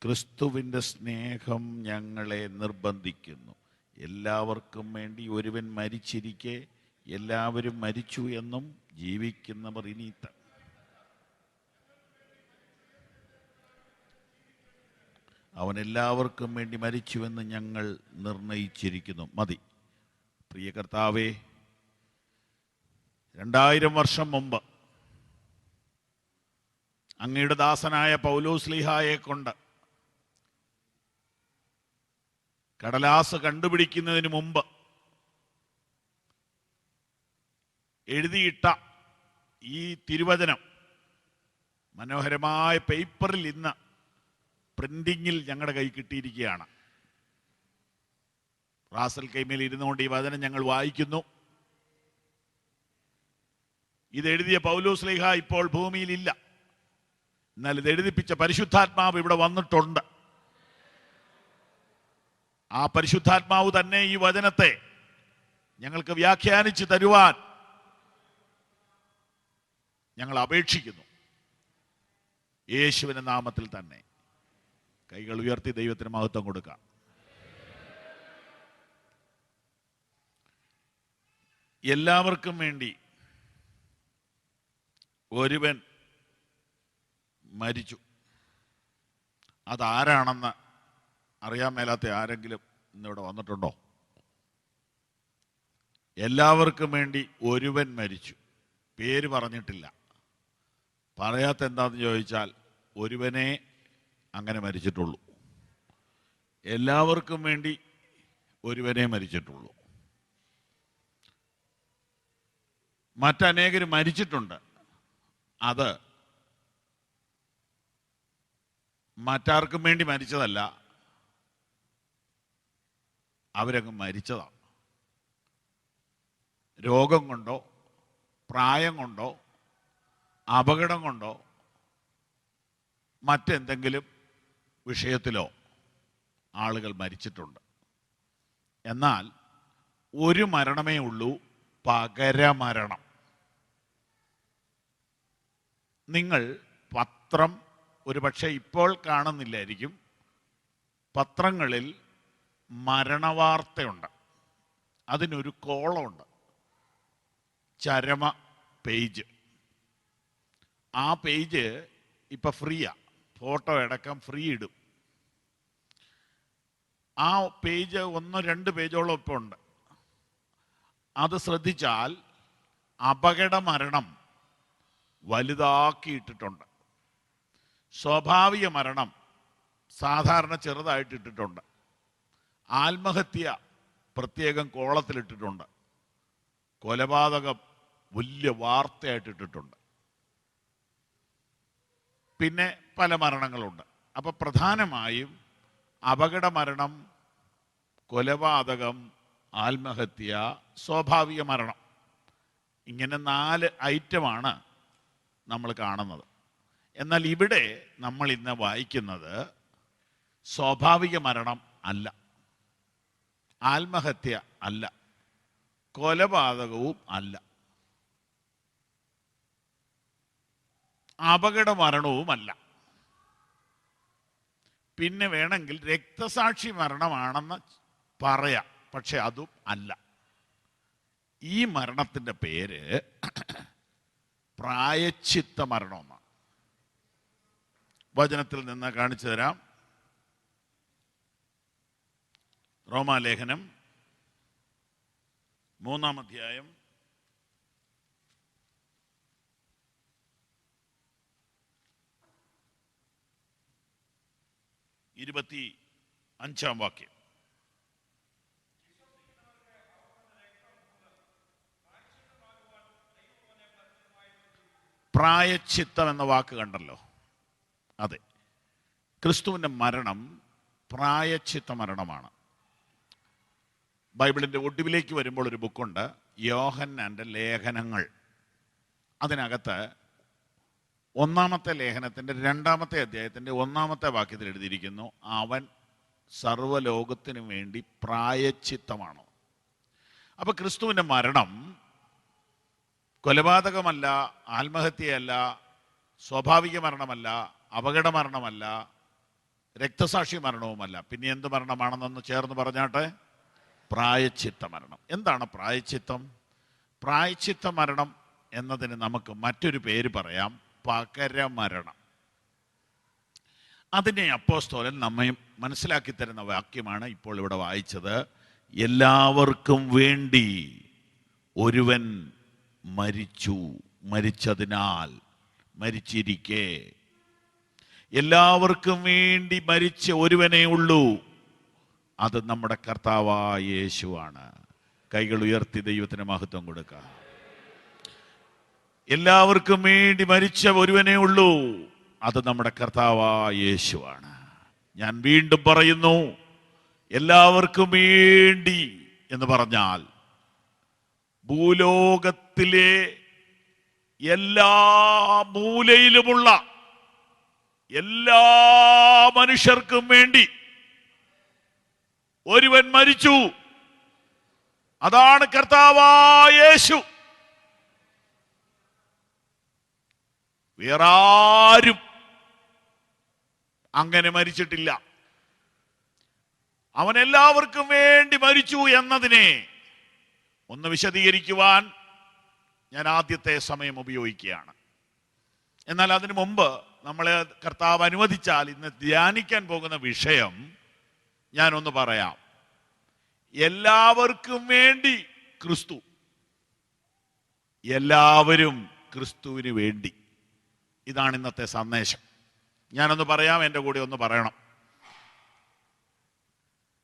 ക്രിസ്തുവിൻ്റെ സ്നേഹം ഞങ്ങളെ നിർബന്ധിക്കുന്നു. എല്ലാവർക്കും വേണ്ടി ഒരുവൻ മരിച്ചിരിക്കെ എല്ലാവരും മരിച്ചു എന്നും ജീവിക്കുന്നവർ ഇനി അവൻ എല്ലാവർക്കും വേണ്ടി മരിച്ചുവെന്ന് ഞങ്ങൾ നിർണയിച്ചിരിക്കുന്നു. മതി. പ്രിയ കർത്താവേ, 2000 വർഷം മുമ്പ് അങ്ങയുടെ ദാസനായ പൗലോസ്ലീഹായെ കൊണ്ട് കടലാസ് കണ്ടുപിടിക്കുന്നതിന് മുമ്പ് എഴുതിയിട്ട ഈ തിരുവചനം മനോഹരമായ പേപ്പറിൽ ഇന്ന് പ്രിന്റിങ്ങിൽ ഞങ്ങളുടെ കൈ കിട്ടിയിരിക്കുകയാണ്. റാസൽ കൈമേൽ ഇരുന്നുകൊണ്ട് ഈ വചനം ഞങ്ങൾ വായിക്കുന്നു. ഇതെഴുതിയ പൗലോസ്ലീഹ ഇപ്പോൾ ഭൂമിയിലില്ല. എന്നാൽ ഇത് എഴുതിപ്പിച്ച പരിശുദ്ധാത്മാവ് ഇവിടെ വന്നിട്ടുണ്ട്. ആ പരിശുദ്ധാത്മാവ് തന്നെ ഈ വചനത്തെ ഞങ്ങൾക്ക് വ്യാഖ്യാനിച്ച് തരുവാൻ ഞങ്ങൾ അപേക്ഷിക്കുന്നു. യേശുവിന്റെ നാമത്തിൽ തന്നെ കൈകൾ ഉയർത്തി ദൈവത്തിന് മഹത്വം കൊടുക്കാം. എല്ലാവർക്കും വേണ്ടി ഒരുവൻ മരിച്ചു. അതാരാണെന്ന് അറിയാൻ മേലാത്ത ആരെങ്കിലും ഇന്നിവിടെ വന്നിട്ടുണ്ടോ? എല്ലാവർക്കും വേണ്ടി ഒരുവൻ മരിച്ചു. പേര് പറഞ്ഞിട്ടില്ല. പറയാത്ത എന്താണെന്ന് ചോദിച്ചാൽ ഒരുവനെ അങ്ങനെ മരിച്ചിട്ടുള്ളൂ. എല്ലാവർക്കും വേണ്ടി ഒരുവനെ മരിച്ചിട്ടുള്ളൂ. മറ്റനേകർ മരിച്ചിട്ടുണ്ട്. അത് മറ്റാർക്കും വേണ്ടി മരിച്ചതല്ല, അവരങ്ങ് മരിച്ചതാണ്. രോഗം കൊണ്ടോ പ്രായം കൊണ്ടോ അപകടം കൊണ്ടോ മറ്റെന്തെങ്കിലും വിഷയത്തിലോ ആളുകൾ മരിച്ചിട്ടുണ്ട്. എന്നാൽ ഒരു മരണമേ ഉള്ളൂ, പകരമരണം. നിങ്ങൾ പത്രം ഒരുപക്ഷെ ഇപ്പോൾ കാണുന്നില്ലായിരിക്കും. പത്രങ്ങളിൽ മരണവാർത്തയുണ്ട്. അതിനൊരു കോളമുണ്ട്, ചരമ പേജ്. ആ പേജ് ഇപ്പം ഫ്രീയാ, ഫോട്ടോ അടക്കം ഫ്രീ ഇടും. ആ പേജ് 1-2 പേജോളം ഇപ്പം ഉണ്ട്. അത് ശ്രദ്ധിച്ചാൽ അപകട മരണം വലുതാക്കിയിട്ടിട്ടുണ്ട്. സ്വാഭാവിക മരണം സാധാരണ ചെറുതായിട്ട് ഇട്ടിട്ടുണ്ട്. ആത്മഹത്യ പ്രത്യേകം കോളത്തിലിട്ടിട്ടുണ്ട്. കൊലപാതകം വലിയ വാർത്തയായിട്ടിട്ടിട്ടുണ്ട്. പിന്നെ പല മരണങ്ങളുണ്ട്. അപ്പോൾ പ്രധാനമായും അപകട മരണം, കൊലപാതകം, ആത്മഹത്യ, സ്വാഭാവിക മരണം, ഇങ്ങനെ 4 ഐറ്റമാണ് നമ്മൾ കാണുന്നത്. എന്നാൽ ഇവിടെ നമ്മൾ ഇന്ന് വായിക്കുന്നത് സ്വാഭാവിക മരണം അല്ല, ആത്മഹത്യ അല്ല, കൊലപാതകവും അല്ല, അപകട മരണവുമല്ല. പിന്നെ വേണമെങ്കിൽ രക്തസാക്ഷി മരണമാണെന്ന് പറയാം, പക്ഷെ അതും അല്ല. ഈ മരണത്തിൻ്റെ പേര് പ്രായശ്ചിത്ത മരണമെന്നാണ്. വചനത്തിൽ നിന്ന് കാണിച്ചു തരാം. റോമാലേഖനം 3-ാം അധ്യായം 25-ാം വാക്യം. പ്രായശ്ചിത്തം എന്ന വാക്ക് കണ്ടല്ലോ. അതെ, ക്രിസ്തുവിൻ്റെ മരണം പ്രായശ്ചിത്ത മരണമാണ്. ബൈബിളിൻ്റെ ഒടുവിലേക്ക് വരുമ്പോൾ ഒരു ബുക്കുണ്ട്, യോഹന്നാൻ്റെ ലേഖനങ്ങൾ. അതിനകത്ത് 1-ാമത്തെ ലേഖനത്തിൻ്റെ 2-ാമത്തെ അധ്യായത്തിൻ്റെ 1-ാമത്തെ വാക്യത്തിൽ എഴുതിയിരിക്കുന്നു, അവൻ സർവ്വലോകത്തിനു വേണ്ടി പ്രായശ്ചിത്തമാണ്. അപ്പോൾ ക്രിസ്തുവിൻ്റെ മരണം കൊലപാതകമല്ല, ആത്മഹത്യയല്ല, സ്വാഭാവിക മരണമല്ല, അപകട മരണമല്ല, രക്തസാക്ഷി മരണവുമല്ല. പിന്നെ എന്ത് മരണമാണെന്നൊന്ന് ചേർന്ന് പറഞ്ഞാട്ടെ? പ്രായശ്ചിത്ത മരണം. എന്താണ് പ്രായശ്ചിത്തം? പ്രായശ്ചിത്ത മരണം എന്നതിന് നമുക്ക് മറ്റൊരു പേര് പറയാം, പകരമരണം. അതിനെ അപ്പോസ്തലൻ നമ്മെ മനസ്സിലാക്കി തരുന്ന വാക്യമാണ് ഇപ്പോൾ ഇവിടെ വായിച്ചത്. എല്ലാവർക്കും വേണ്ടി ഒരുവൻ മരിച്ചു, മരിച്ചതിനാൽ, മരിച്ചിരിക്കെ എല്ലാവർക്കും വേണ്ടി മരിച്ച ഒരുവനേ ഉള്ളൂ, അത് നമ്മുടെ കർത്താവായ യേശുവാണ്. കൈകൾ ഉയർത്തി ദൈവത്തിന് മഹത്വം കൊടുക്കുക. എല്ലാവർക്കും വേണ്ടി മരിച്ച ഒരുവനേ ഉള്ളൂ, അത് നമ്മുടെ കർത്താവായ യേശുവാണ്. ഞാൻ വീണ്ടും പറയുന്നു, എല്ലാവർക്കും വേണ്ടി എന്ന് പറഞ്ഞാൽ ഭൂലോകത്തിലെ എല്ലാ മൂലയിലുമുള്ള എല്ലാ മനുഷ്യർക്കും വേണ്ടി ഒരുവൻ മരിച്ചു, അതാണ് കർത്താവായ യേശു. വേറാരും അങ്ങനെ മരിച്ചിട്ടില്ല. അവൻ എല്ലാവർക്കും വേണ്ടി മരിച്ചു എന്നതിനെ ഒന്ന് വിശദീകരിക്കുവാൻ ഞാൻ ആദ്യത്തെ സമയം ഉപയോഗിക്കുകയാണ്. എന്നാൽ അതിനു മുമ്പ് നമ്മളെ കർത്താവ് അനുവദിച്ചാൽ ഇന്ന് ധ്യാനിക്കാൻ പോകുന്ന വിഷയം ഞാനൊന്ന് പറയാം. എല്ലാവർക്കും വേണ്ടി ക്രിസ്തു, എല്ലാവരും ക്രിസ്തുവിന് വേണ്ടി. ഇതാണ് ഇന്നത്തെ സന്ദേശം. ഞാനൊന്ന് പറയാം, എൻ്റെ കൂടെ ഒന്ന് പറയണം.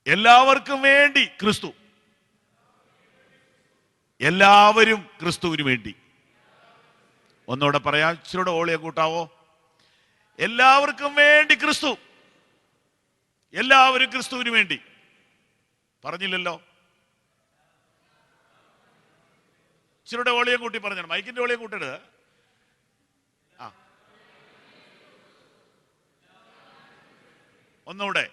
എല്ലാവർക്കും വേണ്ടി ക്രിസ്തു, എല്ലാവരും ക്രിസ്തുവിന് വേണ്ടി. ഒന്നുകൂടെ പറയാം, ഇച്ചിരൂടെ ഓളിയെ കൂട്ടാവോ? എല്ലാവർക്കും വേണ്ടി ക്രിസ്തു, എല്ലാവരും ക്രിസ്തുവിന് വേണ്ടി. പറഞ്ഞില്ലല്ലോ. ഇച്ചിരൂടെ ഓളിയെ കൂട്ടി പറഞ്ഞാണ്, മൈക്കിന്റെ ഓളിയെ കൂട്ടരുത്. ഒന്നുകൂടെ.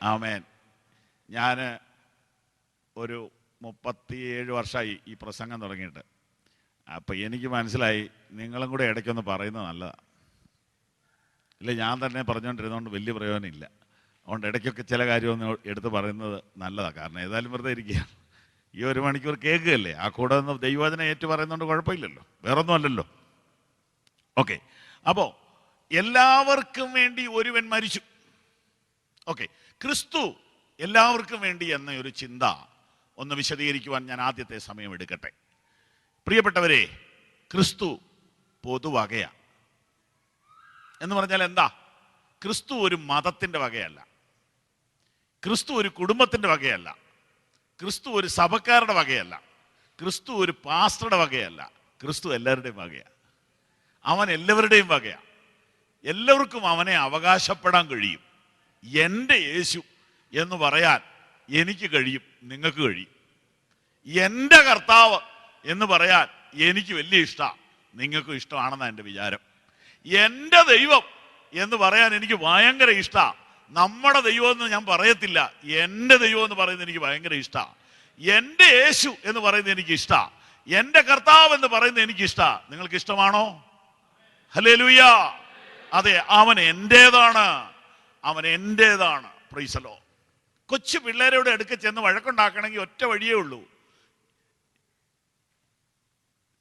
ആമേൻ. ഞാൻ ഒരു 37 വർഷമായി ഈ പ്രസംഗം തുടങ്ങിയിട്ട്. അപ്പം എനിക്ക് മനസ്സിലായി, നിങ്ങളും കൂടെ ഇടയ്ക്കൊന്ന് പറയുന്നത് നല്ലതാണ്. ഇല്ല, ഞാൻ തന്നെ പറഞ്ഞുകൊണ്ടിരുന്നതുകൊണ്ട് വലിയ പ്രയോജനമില്ല. അതുകൊണ്ട് ഇടയ്ക്കൊക്കെ ചില കാര്യമൊന്ന് എടുത്ത് പറയുന്നത് നല്ലതാണ്. കാരണം ഏതായാലും വെറുതെ ഇരിക്കുക, ഈ 1 മണിക്കൂർ കേൾക്കുകയല്ലേ. ആ കൂടെ ഒന്ന് ദൈവവചനം ഏറ്റു പറയുന്നതുകൊണ്ട് കുഴപ്പമില്ലല്ലോ, വേറൊന്നും അല്ലല്ലോ. ഓക്കെ, അപ്പോൾ എല്ലാവർക്കും വേണ്ടി ഒരുവൻ മരിച്ചു. ഓക്കെ, ക്രിസ്തു എല്ലാവർക്കും വേണ്ടി എന്ന ഒരു ചിന്ത ഒന്ന് വിശദീകരിക്കുവാൻ ഞാൻ ആദ്യത്തെ സമയം എടുക്കട്ടെ. പ്രിയപ്പെട്ടവരെ, ക്രിസ്തു പൊതുവകയാണ്. എന്ന് പറഞ്ഞാൽ എന്താ? ക്രിസ്തു ഒരു മതത്തിൻ്റെ വകയല്ല, ക്രിസ്തു ഒരു കുടുംബത്തിൻ്റെ വകയല്ല, ക്രിസ്തു ഒരു സഭക്കാരുടെ വകയല്ല, ക്രിസ്തു ഒരു പാസ്റ്ററുടെ വകയല്ല. ക്രിസ്തു എല്ലാവരുടെയും വകയാണ്. അവൻ എല്ലാവരുടെയും വകയാണ്. എല്ലാവർക്കും അവനെ അവകാശപ്പെടാൻ കഴിയും. എൻ്റെ യേശു എന്ന് പറയാൻ എനിക്ക് കഴിയും, നിങ്ങൾക്ക് കഴിയും. എൻ്റെ കർത്താവ് എന്ന് പറയാൻ എനിക്ക് വലിയ ഇഷ്ടമാണ്, നിങ്ങൾക്കും ഇഷ്ടമാണെന്നാണ് എൻ്റെ വിചാരം. എൻ്റെ ദൈവം എന്ന് പറയാൻ എനിക്ക് ഭയങ്കര ഇഷ്ടമാണ്. നമ്മുടെ ദൈവം എന്ന് ഞാൻ പറയത്തില്ല, എൻ്റെ ദൈവം എന്ന് പറയുന്നത് എനിക്ക് ഭയങ്കര ഇഷ്ടമാണ്. എൻ്റെ യേശു എന്ന് പറയുന്നത് എനിക്ക് ഇഷ്ടമാണ്. എൻ്റെ കർത്താവ് എന്ന് പറയുന്നത് എനിക്ക് ഇഷ്ടമാണ്. നിങ്ങൾക്ക് ഇഷ്ടമാണോ? ഹല്ലേലൂയ. അതെ, അവൻ എൻ്റേതാണ്, അവൻ എൻ്റേതാണ്. Price the Lord. കൊച്ചു പിള്ളേരോട് അടുക്ക ചെന്ന് വഴക്കുണ്ടാക്കണമെങ്കിൽ ഒറ്റ വഴിയേ ഉള്ളൂ.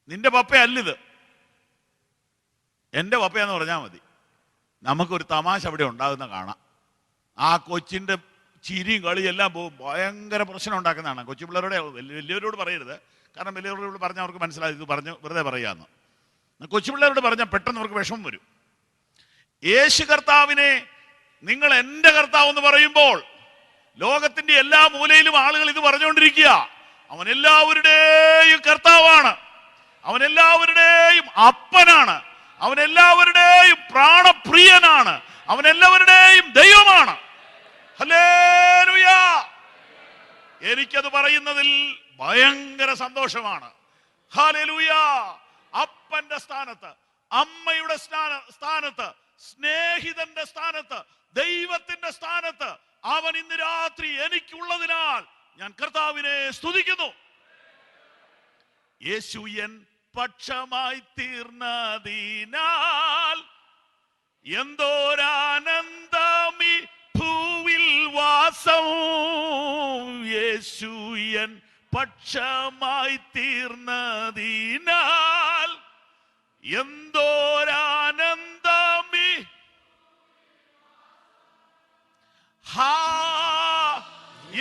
നിന്റെ പപ്പയല്ലിത്, എൻ്റെ പപ്പയെന്ന് പറഞ്ഞാൽ മതി. നമുക്കൊരു തമാശ അവിടെ ഉണ്ടാകുന്ന കാണാം. ആ കൊച്ചിൻ്റെ ചിരിയും കളിയും എല്ലാം പോകും, ഭയങ്കര പ്രശ്നം ഉണ്ടാക്കുന്നതാണ്. കൊച്ചു പിള്ളേരോടെ, വലിയവരോട് പറയരുത്. കാരണം വലിയവരോട് പറഞ്ഞാൽ അവർക്ക് മനസ്സിലായി ഇത് പറഞ്ഞു വെറുതെ പറയാമെന്ന്. കൊച്ചു പിള്ളേരോട് പറഞ്ഞാൽ പെട്ടെന്ന് അവർക്ക് വിഷമം വരും. യേശു കർത്താവിനെ നിങ്ങൾ എൻ്റെ കർത്താവ് എന്ന് പറയുമ്പോൾ ലോകത്തിന്റെ എല്ലാ മൂലയിലും ആളുകൾ ഇത് പറഞ്ഞുകൊണ്ടിരിക്കുക. അവൻ എല്ലാവരുടെയും കർത്താവാണ്, അവൻ എല്ലാവരുടെയും അപ്പനാണ്, അവൻ എല്ലാവരുടെയും പ്രാണപ്രിയനാണ്, അവൻ എല്ലാവരുടെയും ദൈവമാണ്. ഹല്ലേലൂയ. എനിക്കത് പറയുന്നതിൽ ഭയങ്കര സന്തോഷമാണ്. ഹല്ലേലൂയ. അപ്പന്റെ സ്ഥാനത്ത്, അമ്മയുടെ സ്ഥാനത്ത്, സ്നേഹിതന്റെ സ്ഥാനത്ത്, ദൈവത്തിന്റെ സ്ഥാനത്ത് അവൻ ഇന്ന് രാത്രി എനിക്കുള്ളതിനാൽ ഞാൻ കർത്താവിനെ സ്തുതിക്കുന്നു. യേശു എൻ പക്ഷമായി തീർന്നതിനാൽ എന്തോരാനന്ദമി ഭൂവിൽ വാസം, യേശു എൻ പക്ഷമായി തീർന്നതിനാൽ. എന്തോരാനന്ദമി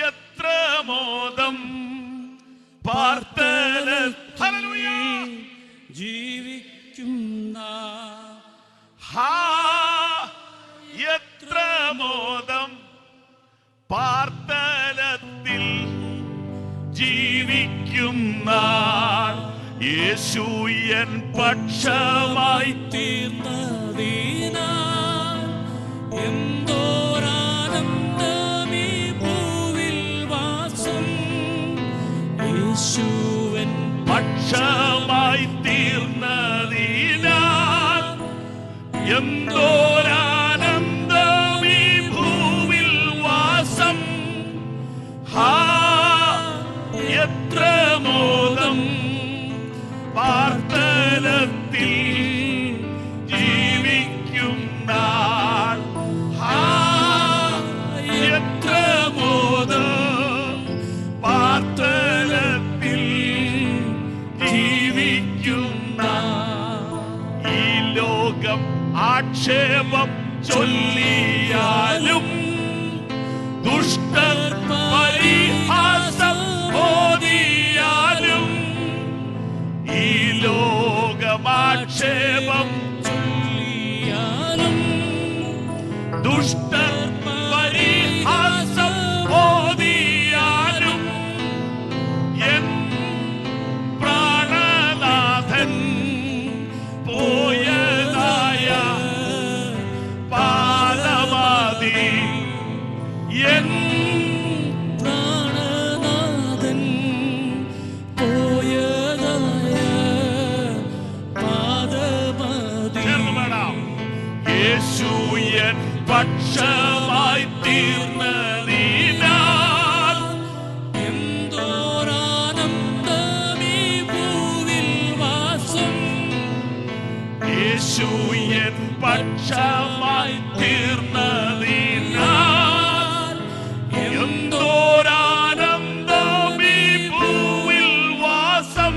എത്ര മോദം പാർത്തലത്തിൽ ജീവിക്കുന്ന എത്ര മോദം പാർത്തലത്തിൽ ജീവിക്കുന്ന യേശു എൻ പക്ഷമായി തീർന്നതിനാൽ. എന്തോരാനന്ദമീ ഭൂവിൽ വാസം, യേശുവൻ പക്ഷമായി തീർന്നതിനാൽ. എന്തോരാനന്ദമീ ഭൂവിൽ വാസം, എത്ര മോദം പാർത്തലത്തിൽ ജീവിക്കുന്ന എത്ര മോദം പാർത്തലത്തിൽ ജീവിക്കുന്ന. ഈ ലോകം ആക്ഷേപം ചൊല്ലിയാലും ദുഷ്ടർ പരിഹാസം ഓതിയാലും, ഈ ലോകമാക്ഷേപം ചൊല്ലിയാലും ദുഷ്ടർ പരിഹാസം ഓതിയാലും, എൻ പ്രാണനാഥൻ പോയതായ പാദമതി. എൻ പ്രാണനാഥൻ പോയതായ പാദമതി. യേശു എൻ പക്ഷമായി തീർന്നതിനാൽ. എന്തോരാനന്ദമീ ഭൂവിൽ വാസം, യേശു എൻ പക്ഷമായി തീർന്നതിനാൽ. എന്തോരാനന്ദമീ ഭൂവിൽ വാസം,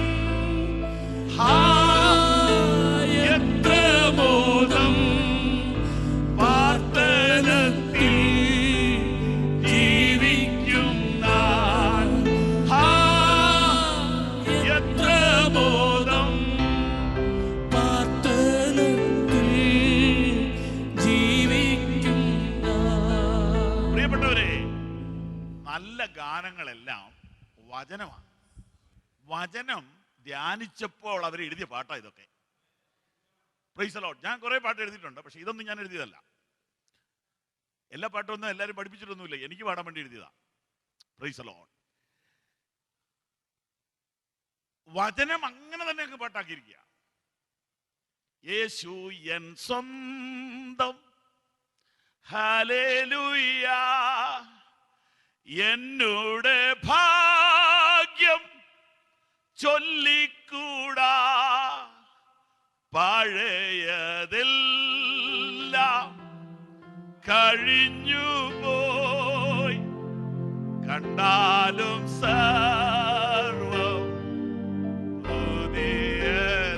എത്ര മോദം പാർത്തലത്തിൽ ജീവിക്കുന്ന. എത്ര മോദം പാർത്തലത്തിൽ ജീവിക്കുന്ന. പ്രിയപ്പെട്ടവരെ, നല്ല ഗാനങ്ങളെല്ലാം വചനമാണ്. വചനം ധ്യാനിച്ചപ്പോൾ അവർ എഴുതിയ പാട്ടാണ് ഇതൊക്കെ. Price the Lord. ഞാൻ കുറെ പാട്ട് എഴുതിയിട്ടുണ്ട്, പക്ഷെ ഇതൊന്നും ഞാൻ എഴുതിയതല്ല. എല്ലാ പാട്ടൊന്നും എല്ലാവരും പഠിപ്പിച്ചിട്ടൊന്നുമില്ല, എനിക്ക് പാടാൻ വേണ്ടി എഴുതിയതാ. Price the Lord. വചനം അങ്ങനെ തന്നെ അങ്ങ് പാട്ടാക്കിയിരിക്കുക. യേശു എൻ സ്വന്തം, ഹല്ലേലൂയ, എന്നോട് ഭാഗ്യം ചൊല്ലിക്കൂടാ, പഴയതെല്ലാം കഴിഞ്ഞു പോയി, കണ്ടാലും സർവം പുതിയതായി.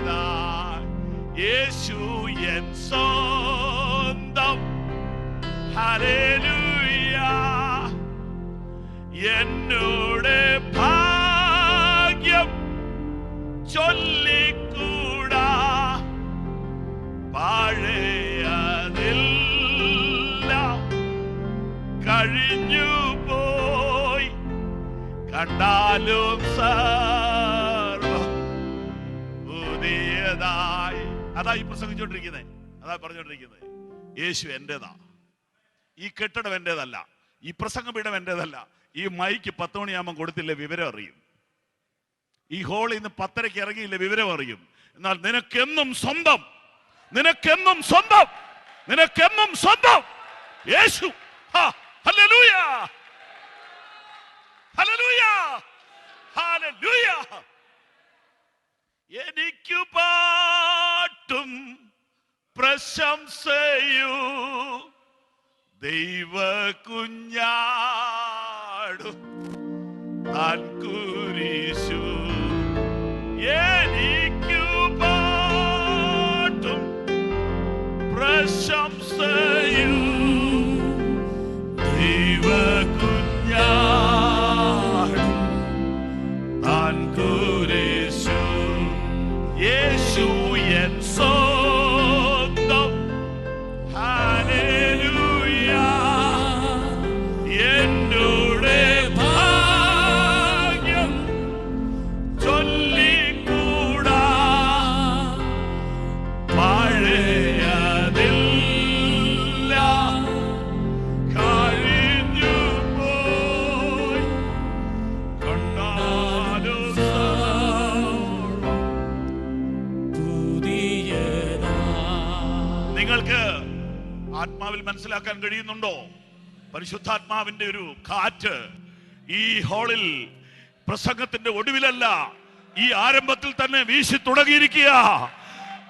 യേശു എൻ സ്വന്തം, ഹല്ലേലൂയ, എന്നോട് ഭാഗ്യം ചൊല്ലിക്കൂടാ, പഴയതെല്ലാം കഴിഞ്ഞു പോയി, കണ്ടാലും സർവം പുതിയതായി. അതാ ഈ പ്രസംഗിച്ചോണ്ടിരിക്കുന്നത്, അതാ പറഞ്ഞോണ്ടിരിക്കുന്നത്. യേശു എന്റേതാ. ഈ കെട്ടിടം എന്റേതല്ല, ഈ പ്രസംഗപീഠം എന്റേതല്ല. ഈ മൈക്ക് 10 മണിയാകുമ്പോൾ കൊടുത്തില്ലേ വിവരം അറിയും. ഈ ഹോളിൽ നിന്ന് 10:30 ഇറങ്ങിയില്ലേ വിവരം അറിയും. എന്നാൽ നിനക്കെന്നും സ്വന്തം, നിനക്കെന്നും സ്വന്തം, നിനക്കെന്നും സ്വന്തം യേശു. Hallelujah, hallelujah, hallelujah. എനിക്കു പാട്ടും പ്രശംസയൂ ദൈവ കുഞ്ഞാടും താൻ കുരിശു എനിക്കു പാട്ടും പ്രശംസയൂ ദൈവ കുഞ്ഞാടും താൻ കുരിശു യേശു എൻ സ്വന്തം ഹല്ലേലൂയ എന്നോടെ ഭാഗ്യം ചൊല്ലിക്കൂടാ പഴയതില്ല കഴിഞ്ഞു പോയി കണ്ടാലും നിങ്ങൾക്ക് ആത്മാവിൽ മനസ്സിലാക്കാൻ കഴിയുന്നുണ്ടോ? പരിശുദ്ധാത്മാവിന്റെ ഒരു കാറ്റ് ഈ ഹാളിൽ പ്രസംഗത്തിന്റെ ഒടുവിലല്ല, ഈ ആരംഭത്തിൽ തന്നെ വീശി തുടങ്ങിയിരിക്കുക.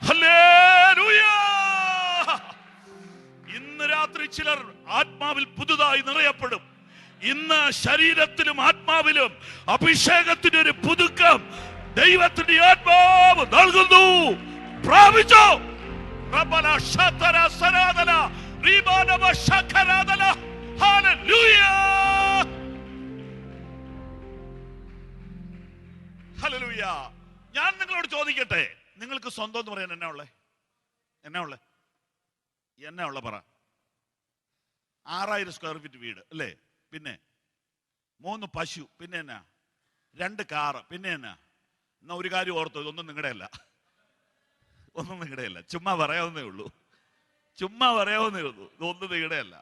ഹല്ലേലൂയ! ഇന്ന് രാത്രി ചിലർ ആത്മാവിൽ പുതുതായി നിറയപ്പെടും. ഇന്ന് ശരീരത്തിലും ആത്മാവിലും അഭിഷേകത്തിന്റെ ഒരു പുതുക്കം ദൈവത്തിന്റെ ആത്മാവ് നൽകുന്നു. പ്രാപിച്ചോ? റബ്ബന ശതര സനാദന റിബാനവ ശഖരാദന. ഹല്ലേലൂയ! ഹല്ലേലൂയ! ഞാൻ നിങ്ങളോട് ചോദിക്കട്ടെ, നിങ്ങൾക്ക് സ്വന്തം എന്ന് പറയാൻ എന്നാ ഉള്ളേ? എന്നാ ഉള്ള പറ? 6000 സ്ക്വയർ ഫീറ്റ് വീട് അല്ലേ? പിന്നെ 3 പശു, പിന്നെ എന്നാ 2 കാറ്, പിന്നെ എന്നാ? എന്നാ ഒരു കാര്യം ഓർത്തോ, ഇതൊന്നും നിങ്ങളുടെ അല്ല, ഒന്നും നിങ്ങളുടെ അല്ല. ചുമ്മാ പറയാവുന്നേ ഉള്ളൂ, ഇതൊന്നും നിങ്ങളുടെ അല്ല.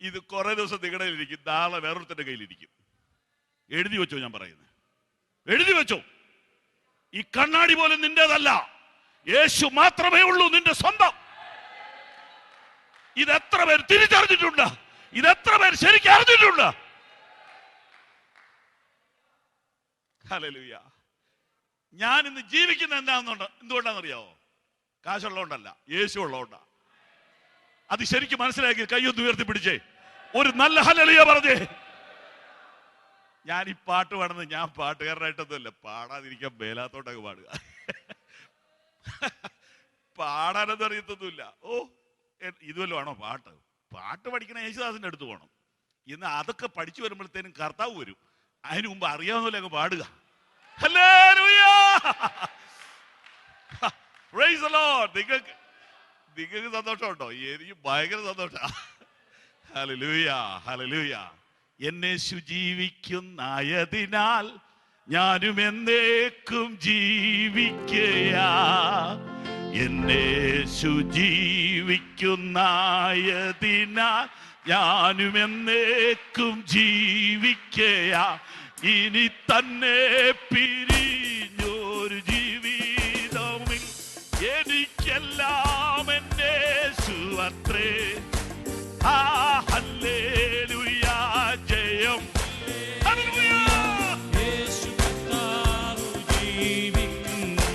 ഇത് കുറെ ദിവസം നിങ്ങളുടെ കയ്യിലിരിക്കും, നാളെ വേറൊരുത്തന്റെ കയ്യിലിരിക്കും. എഴുതി വെച്ചോ, ഞാൻ പറയുന്നത് എഴുതി വെച്ചോ. ഈ കണ്ണാടി പോലും നിന്റേതല്ല, യേശു മാത്രമേ ഉള്ളൂ നിന്റെ സ്വന്തം. ഇതെത്ര പേർ തിരിച്ചറിഞ്ഞിട്ടുണ്ട്? ഇതെത്ര പേർ ശരിക്കും അറിഞ്ഞിട്ടുണ്ട്? ഹല്ലേലൂയ! ഞാൻ ഇന്ന് ജീവിക്കുന്ന എന്തുകൊണ്ടാണെന്നറിയാവോ? കാശുള്ളതുകൊണ്ടല്ല, യേശു ഉള്ളതുകൊണ്ടാ. അത് ശരിക്കും മനസ്സിലാക്കി കൈയൊന്ന് ഉയർത്തിപ്പിടിച്ചേ, ഒരു നല്ല ഹല്ലേലൂയ പറഞ്ഞേ. ഞാൻ ഈ പാട്ട് പാടുന്നത് ഞാൻ പാട്ടുകാരനായിട്ടൊന്നുമല്ല, പാടാതിരിക്കാൻ മേലാത്തോട്ടൊക്കെ പാടുക. പാടാനൊന്നും അറിയത്തൊന്നുമില്ല. ഓ, ഇതുവല്ലോ ആണോ പാട്ട്? പാട്ട് പഠിക്കണ യേശുദാസിന്റെ അടുത്ത് പോകണം. ഇന്ന് അതൊക്കെ പഠിച്ചു വരുമ്പോഴത്തേനും കർത്താവ് വരും. അതിനു മുമ്പ് അറിയാവുന്നല്ലേ അങ്ങ് പാടുക. ഹല്ലേലൂയ! Praise the Lord. നിങ്ങൾക്ക് സന്തോഷമുണ്ടോ? എനിക്ക് ഭയങ്കര സന്തോഷാ. Hallelujah, hallelujah. എന്നേശു ജീവിക്കുന്നായതിനാൽ ഞാനും എന്നേക്കും ജീവിക്കയാ. എന്നേശു ജീവിക്കുന്നായതിനാൽ ഞാനും എന്നേക്കും ജീവിക്കയാ. ഇനി തന്നെ പിരിഞ്ഞൊരു ജീവിതമിൽ എനിക്കെല്ലാം എന്നേശു അത്രേ. ഹല്ലേലൂയ, ജയം. ഹല്ലേലൂയ! യേശു കർത്താവ് ജീവിക്കുന്നു.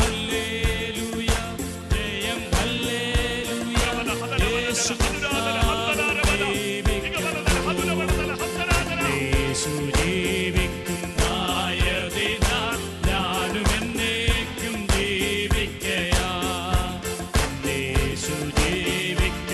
ഹല്ലേലൂയ, ജയം. ഹല്ലേലൂയ, യേശു യേശു ജീവിക്കുന്നായതിനാൽ ഞാനും എന്നേക്കും ജീവിക്കയാ. യേശു ജീവിക്കും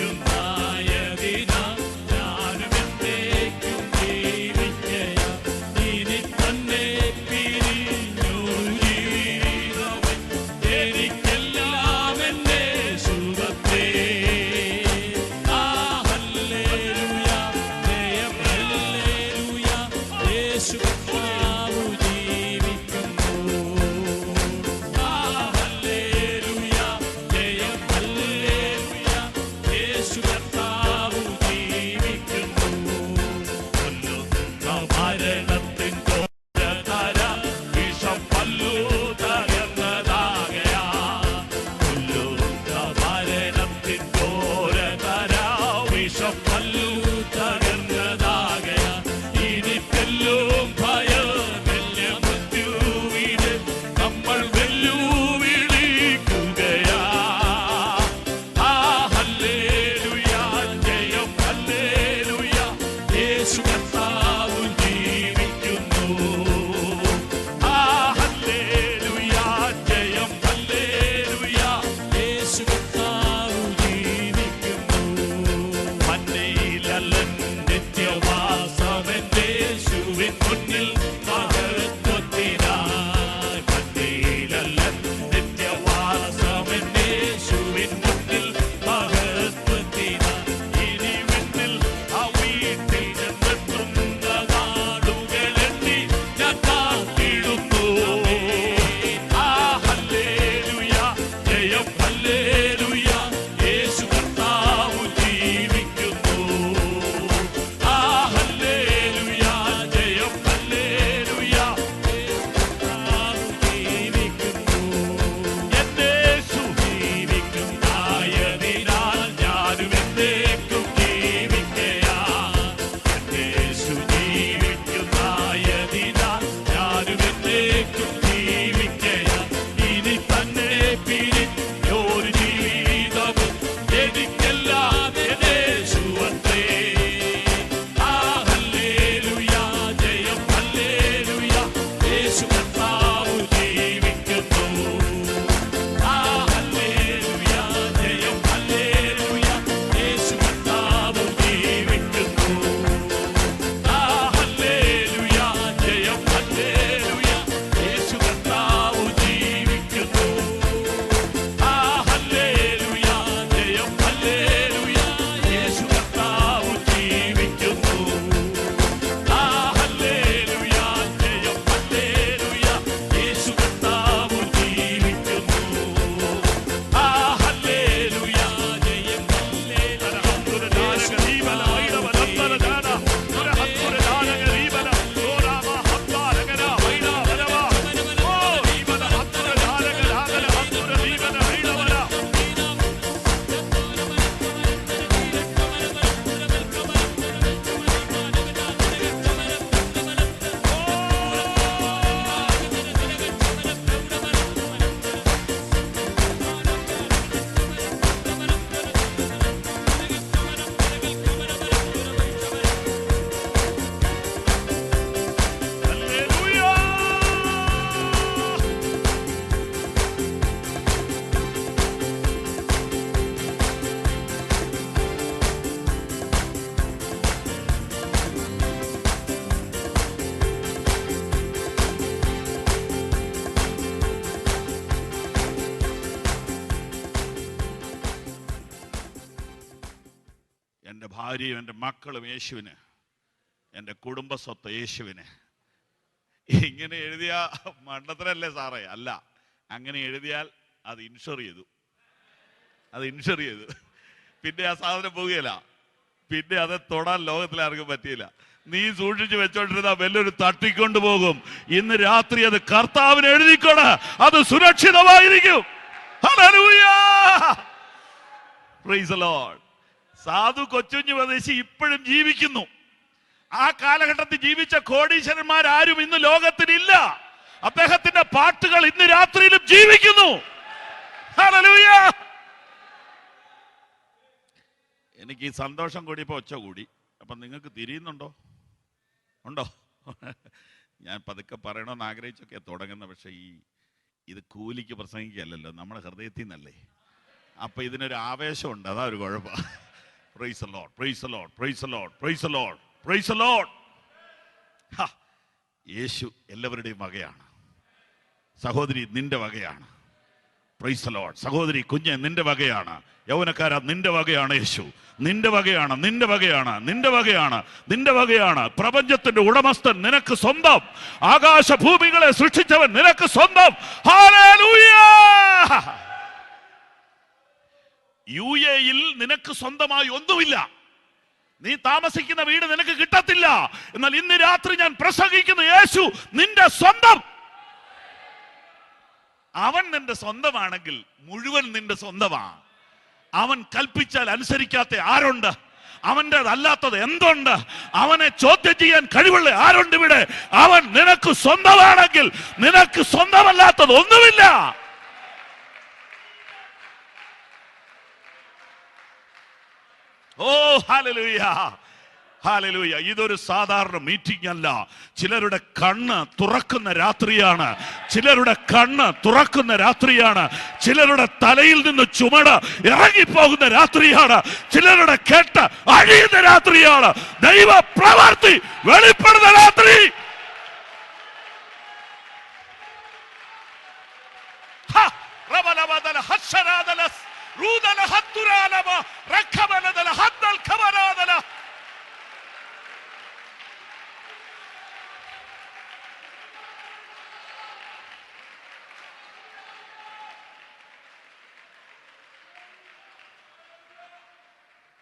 ഭാര്യയും എൻ്റെ മക്കളും യേശുവിന്, എൻ്റെ കുടുംബസ്വത്ത് യേശുവിന്. ഇങ്ങനെ എഴുതിയ മണ്ടത്തരല്ലേ സാറേ? അല്ല, അങ്ങനെ എഴുതിയാൽ അത് ഇൻഷുർ ചെയ്തു. പിന്നെ ആ സാധനം പോവുകയില്ല. പിന്നെ അത് തൊടാൻ ലോകത്തിൽ ആർക്കും പറ്റിയില്ല. നീ സൂക്ഷിച്ചു വെച്ചോണ്ടിരുന്ന വലിയൊരു തട്ടിക്കൊണ്ട് പോകും. ഇന്ന് രാത്രി അത് കർത്താവിന് എഴുതിക്കോട്, അത് സുരക്ഷിതമായിരിക്കും. Hallelujah, praise the Lord. Sadhu Kochunju പ്രദേശി ഇപ്പോഴും ജീവിക്കുന്നു. ആ കാലഘട്ടത്തിൽ ജീവിച്ച കോടീശ്വരന്മാരാരും ഇന്ന് ലോകത്തിലില്ല. അദ്ദേഹത്തിന്റെ പാട്ടുകൾ ഇന്ന് രാത്രിയിലും ജീവിക്കുന്നു. ഹല്ലേലൂയ. എനിക്ക് ഈ സന്തോഷം കൂടിയപ്പോ ഒച്ച കൂടി. അപ്പൊ നിങ്ങൾക്ക് തിരിയുന്നുണ്ടോ? ഉണ്ടോ? ഞാൻ പതുക്കെ പറയണമെന്ന് ആഗ്രഹിച്ചൊക്കെ തുടങ്ങുന്ന, പക്ഷെ ഇത് കൂലിക്ക് പ്രസംഗിക്കല്ലോ, നമ്മുടെ ഹൃദയത്തിൽ നിന്നല്ലേ. അപ്പൊ ഇതിനൊരു ആവേശമുണ്ട്, അതാ ഒരു കുഴപ്പം. Praise the Lord, praise the Lord, praise the Lord, praise the Lord, praise the Lord. യേശു എല്ലാവരുടെയും വകയാണ്. സഹോദരി നിന്റെ വകയാണ്. Price the Lord. സഹോദരി കുഞ്ഞെ നിന്റെ വകയാണ്. യൗവനക്കാരാ നിന്റെ വകയാണ് യേശു. നിന്റെ വകയാണ്, നിന്റെ വകയാണ്, നിന്റെ വകയാണ്, നിന്റെ വകയാണ്. പ്രപഞ്ചത്തിന്റെ ഉടമസ്ഥൻ നിനക്ക് സ്വന്തം. ആകാശഭൂമികളെ സൃഷ്ടിച്ചവൻ നിനക്ക് സ്വന്തം. ഹല്ലേലൂയ. UAE-യിൽ നിനക്ക് സ്വന്തമായി ഒന്നുമില്ല. നീ താമസിക്കുന്ന വീട് നിനക്ക് കിട്ടത്തില്ല. എന്നാൽ ഇന്ന് രാത്രി ഞാൻ പ്രസംഗിക്കുന്ന യേശു നിന്റെ സ്വന്തം. അവൻ നിന്റെ സ്വന്തമാണെങ്കിൽ മുഴുവൻ നിന്റെ സ്വന്തമാണ്. അവൻ കൽപ്പിച്ചാൽ അനുസരിക്കാത്ത ആരുണ്ട്? അവൻ്റെതല്ലാത്തത് എന്തുണ്ട്? അവനെ ചോദ്യം ചെയ്യാൻ കഴിവുള്ള ആരുണ്ട് ഇവിടെ? അവൻ നിനക്ക് സ്വന്തമാണെങ്കിൽ നിനക്ക് സ്വന്തമല്ലാത്തത് ഒന്നുമില്ല. ഓ ഹല്ലേലൂയ, ഹല്ലേലൂയ. ഇതൊരു സാധാരണ മീറ്റിംഗ് അല്ല. ചിലരുടെ കണ്ണ് തുറക്കുന്ന രാത്രിയാണ്. ചിലരുടെ കണ്ണ് തുറക്കുന്ന രാത്രിയാണ്. ചിലരുടെ തലയിൽ നിന്ന് ചുമട് ഇറങ്ങിപ്പോകുന്ന രാത്രിയാണ്. ചിലരുടെ കേട്ട് അഴിയുന്ന രാത്രിയാണ്. ദൈവ പ്രവൃത്തി വെളിപ്പെടുന്ന രാത്രി.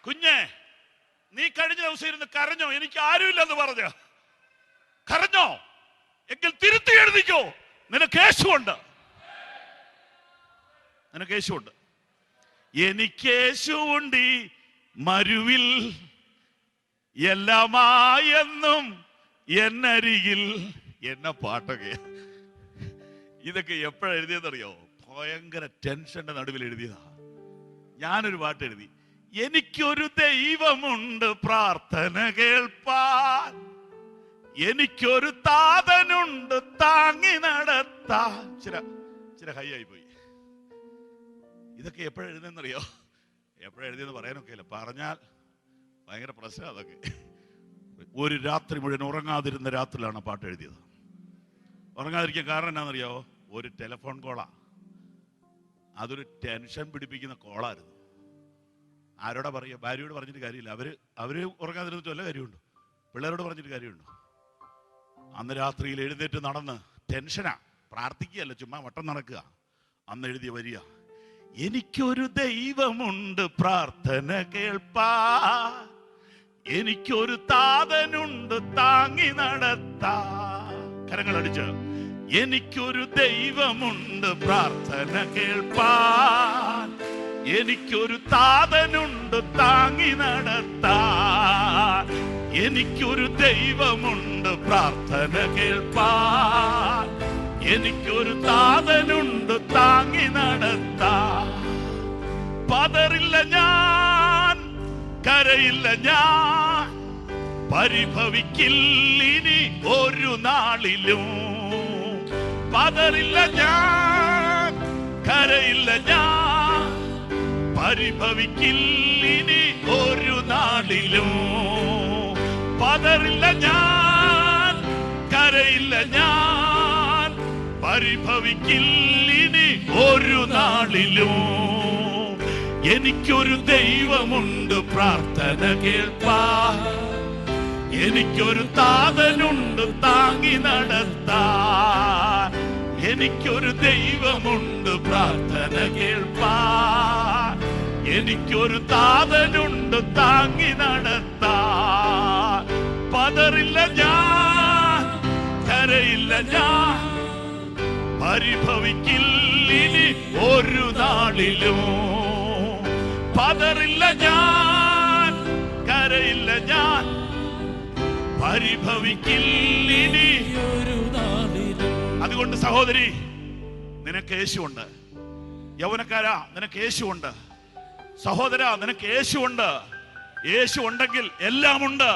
കുഞ്ഞെ, നീ കഴിഞ്ഞ ദിവസം ഇരുന്ന് കരഞ്ഞോ? എനിക്ക് ആരുമില്ലെന്ന് പറഞ്ഞ് കരഞ്ഞോ? എങ്കിൽ തിരുത്തി എഴുതിക്കോ. നിനക്ക് യേശുവുണ്ട്, നിനക്ക് യേശുവുണ്ട്. എനിക്ക് യേശുവുണ്ട് ഈ മരുവിൽ എല്ലാമായെന്നും എന്നരികിൽ. എന്ന പാട്ടൊക്കെ ഇതൊക്കെ എപ്പോഴാ എഴുതിയതറിയോ? ഭയങ്കര ടെൻഷന്റെ നടുവിൽ എഴുതിയതാ. ഞാനൊരു പാട്ട് എഴുതി, എനിക്കൊരു ദൈവമുണ്ട് പ്രാർത്ഥന കേൾപ്പാൻ, എനിക്കൊരു താതനുണ്ട് താങ്ങി നടത്താൻ. ചില ഹൈ ആയി പോയി. ഇതൊക്കെ എപ്പോഴെഴുതെന്നറിയോ? എപ്പോഴെഴുതിയെന്ന് പറയാനൊക്കെ ഇല്ല, പറഞ്ഞാൽ ഭയങ്കര പ്രശ്നം. അതൊക്കെ ഒരു രാത്രി മുഴുവൻ ഉറങ്ങാതിരുന്ന രാത്രിയിലാണ് പാട്ട് എഴുതിയത്. ഉറങ്ങാതിരിക്കാൻ കാരണം എന്നാണെന്നറിയോ? ഒരു ടെലിഫോൺ കോളാ. അതൊരു ടെൻഷൻ പിടിപ്പിക്കുന്ന കോളായിരുന്നു. ആരോടാ പറയുക? ഭാര്യയോട് പറഞ്ഞിട്ട് കാര്യമില്ല. അവര് ഉറങ്ങാതിരുന്നിട്ട് വല്ല കാര്യമുണ്ടോ? പിള്ളേരോട് പറഞ്ഞിട്ട് കാര്യമുണ്ടോ? അന്ന് രാത്രിയിൽ എഴുന്നേറ്റ് നടന്ന് ടെൻഷനാ, പ്രാർത്ഥിക്കുകയല്ല, ചുമ്മാ വട്ടം നടക്കുക. അന്ന് എഴുതിയ വരിക, എനിക്കൊരു ദൈവമുണ്ട് പ്രാർത്ഥന കേൾപ്പാൻ, എനിക്കൊരു താതനുണ്ട് താങ്ങി നടത്താൻ. കരങ്ങളടിച്ച്, എനിക്കൊരു ദൈവമുണ്ട് പ്രാർത്ഥന കേൾപ്പാൻ, എനിക്കൊരു താതനുണ്ട് താങ്ങി നടത്താൻ, എനിക്കൊരു ദൈവമുണ്ട് പ്രാർത്ഥന കേൾപ്പാൻ, എനിക്കൊരു താതനുണ്ട് താങ്ങി നടത്താൻ. പതറില്ല ഞാൻ, കരയില്ല ഞാൻ, പരിഭവിക്കില്ല ഇനി ഒരു നാളിലും. പതറില്ല ഞാൻ, കരയില്ല ഞാൻ, പരിഭവിക്കില്ല ഇനി ഒരു നാളിലും. പതറില്ല ഞാൻ, കരയില്ല ഞാൻ, പരിഭവിക്കില്ല ഇനി ഒരു നാളിലും. എനിക്കൊരു ദൈവമുണ്ട് പ്രാർത്ഥന കേൾപ്പാൻ, എനിക്കൊരു താതനുണ്ട് താങ്ങി നടത്താൻ, എനിക്കൊരു ദൈവമുണ്ട് പ്രാർത്ഥന കേൾപ്പാൻ, എനിക്കൊരു താതനുണ്ട് താങ്ങി നടത്താൻ. പതറില്ല ഞാൻ, കരയില്ല ഞാൻ, പരിഭവിക്കില്ലിനി ഒരു നാളിലും. പതറില്ല ഞാൻ, കരയില്ല ഞാൻ, പരിഭവിക്കില്ലിനി ഒരു നാളിലും. അതുകൊണ്ട് സഹോദരി, നിനക്ക് യേശുവുണ്ട്. യൗവനക്കാരാ, നിനക്ക് യേശുവുണ്ട്. സഹോദര, നിനക്ക് യേശുവുണ്ട്. യേശു ഉണ്ടെങ്കിൽ എല്ലാം ഉണ്ട്.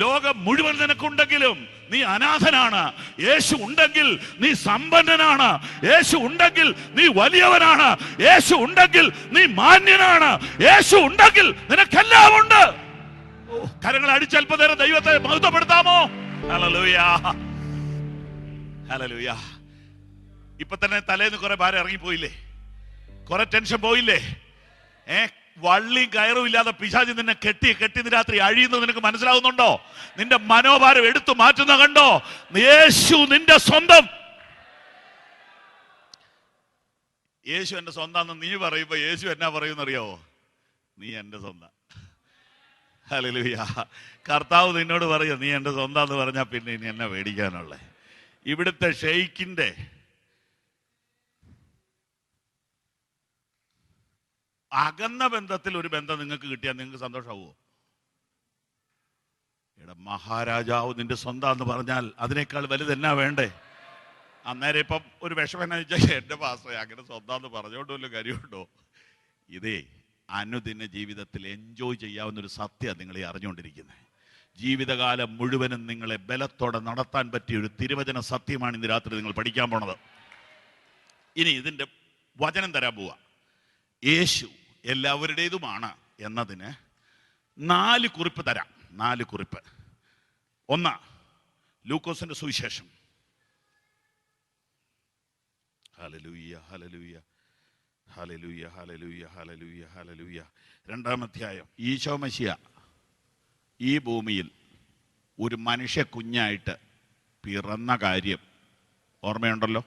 ലോകം മുഴുവൻ നിനക്കുണ്ടെങ്കിലും നീ അനാഥനാണ്. യേശു ഉണ്ടെങ്കിൽ നീ സമ്പന്നനാണ്. യേശു ഉണ്ടെങ്കിൽ നീ വലിയവനാണ്. യേശു ഉണ്ടെങ്കിൽ നീ മാന്യനാണ്. യേശു ഉണ്ടെങ്കിൽ നിനക്കെല്ലാം ഉണ്ട്. കരങ്ങൾ അടിച്ചൽപ്പനേരം ദൈവത്തെ മഹത്വപ്പെടുത്താമോ? Hallelujah, hallelujah. ഇപ്പൊ തന്നെ തലേന്ന് കുറെ ഭാരം ഇറങ്ങിപ്പോയില്ലേ? കുറെ ടെൻഷൻ പോയില്ലേ? വള്ളിയും കയറും ഇല്ലാതെ പിശാചി നിന്നെ കെട്ടി ഇന്ന് രാത്രി അഴിയുന്നത് നിനക്ക് മനസ്സിലാവുന്നുണ്ടോ? നിന്റെ മനോഭാരം എടുത്തു മാറ്റുന്ന കണ്ടോ? യേശു നിന്റെ സ്വന്തം. യേശു എന്റെ സ്വന്തം നീ പറയുമ്പോ യേശു എന്നാ പറയുമെന്നറിയാവോ? നീ എന്റെ സ്വന്തം. ഹല്ലേലൂയ. കർത്താവ് നിന്നോട് പറയും നീ എന്റെ സ്വന്തം എന്ന് പറഞ്ഞാൽ പിന്നെ ഇനി എന്നെ മേടിക്കാനുള്ളേ. ഇവിടുത്തെ ഷെയ്ഖിന്റെ അകന്ന ബന്ധത്തിൽ ഒരു ബന്ധം നിങ്ങൾക്ക് കിട്ടിയാൽ നിങ്ങൾക്ക് സന്തോഷമാവുമോ? എടാ, മഹാരാജാവ് നിന്റെ സ്വന്തം എന്ന് പറഞ്ഞാൽ അതിനേക്കാൾ വലുത് എന്നാ വേണ്ടേ? അന്നേരം ഇപ്പം ഒരു വിഷമം എന്നാ വെച്ചാൽ എന്റെ പാസ്റ്ററെ അങ്ങനെ സ്വന്തം എന്ന് പറഞ്ഞോണ്ടല്ലോ കാര്യമുണ്ടോ? ഇതേ അനുദിന ജീവിതത്തിൽ എൻജോയ് ചെയ്യാവുന്നൊരു സത്യമാണ് നിങ്ങൾ ഈ അറിഞ്ഞുകൊണ്ടിരിക്കുന്നത്. ജീവിതകാലം മുഴുവനും നിങ്ങളെ ബലത്തോടെ നടത്താൻ പറ്റിയ ഒരു തിരുവചന സത്യമാണ് ഇന്ന് രാത്രി നിങ്ങൾ പഠിക്കാൻ പോണത്. ഇനി ഇതിന്റെ വചനം തരാൻ പോവാ. യേശു എല്ലാവരുടേതുമാണ് എന്നതിന് 4 കുറിപ്പ് തരാം. 4 കുറിപ്പ്. 1, ലൂക്കോസിന്റെ സുവിശേഷം. Hallelujah, hallelujah, hallelujah, hallelujah, hallelujah, hallelujah. 2-ാം അധ്യായം. ഈശോ മശിഹ ഈ ഭൂമിയിൽ ഒരു മനുഷ്യ കുഞ്ഞായിട്ട് പിറന്ന കാര്യം ഓർമ്മയുണ്ടല്ലോ?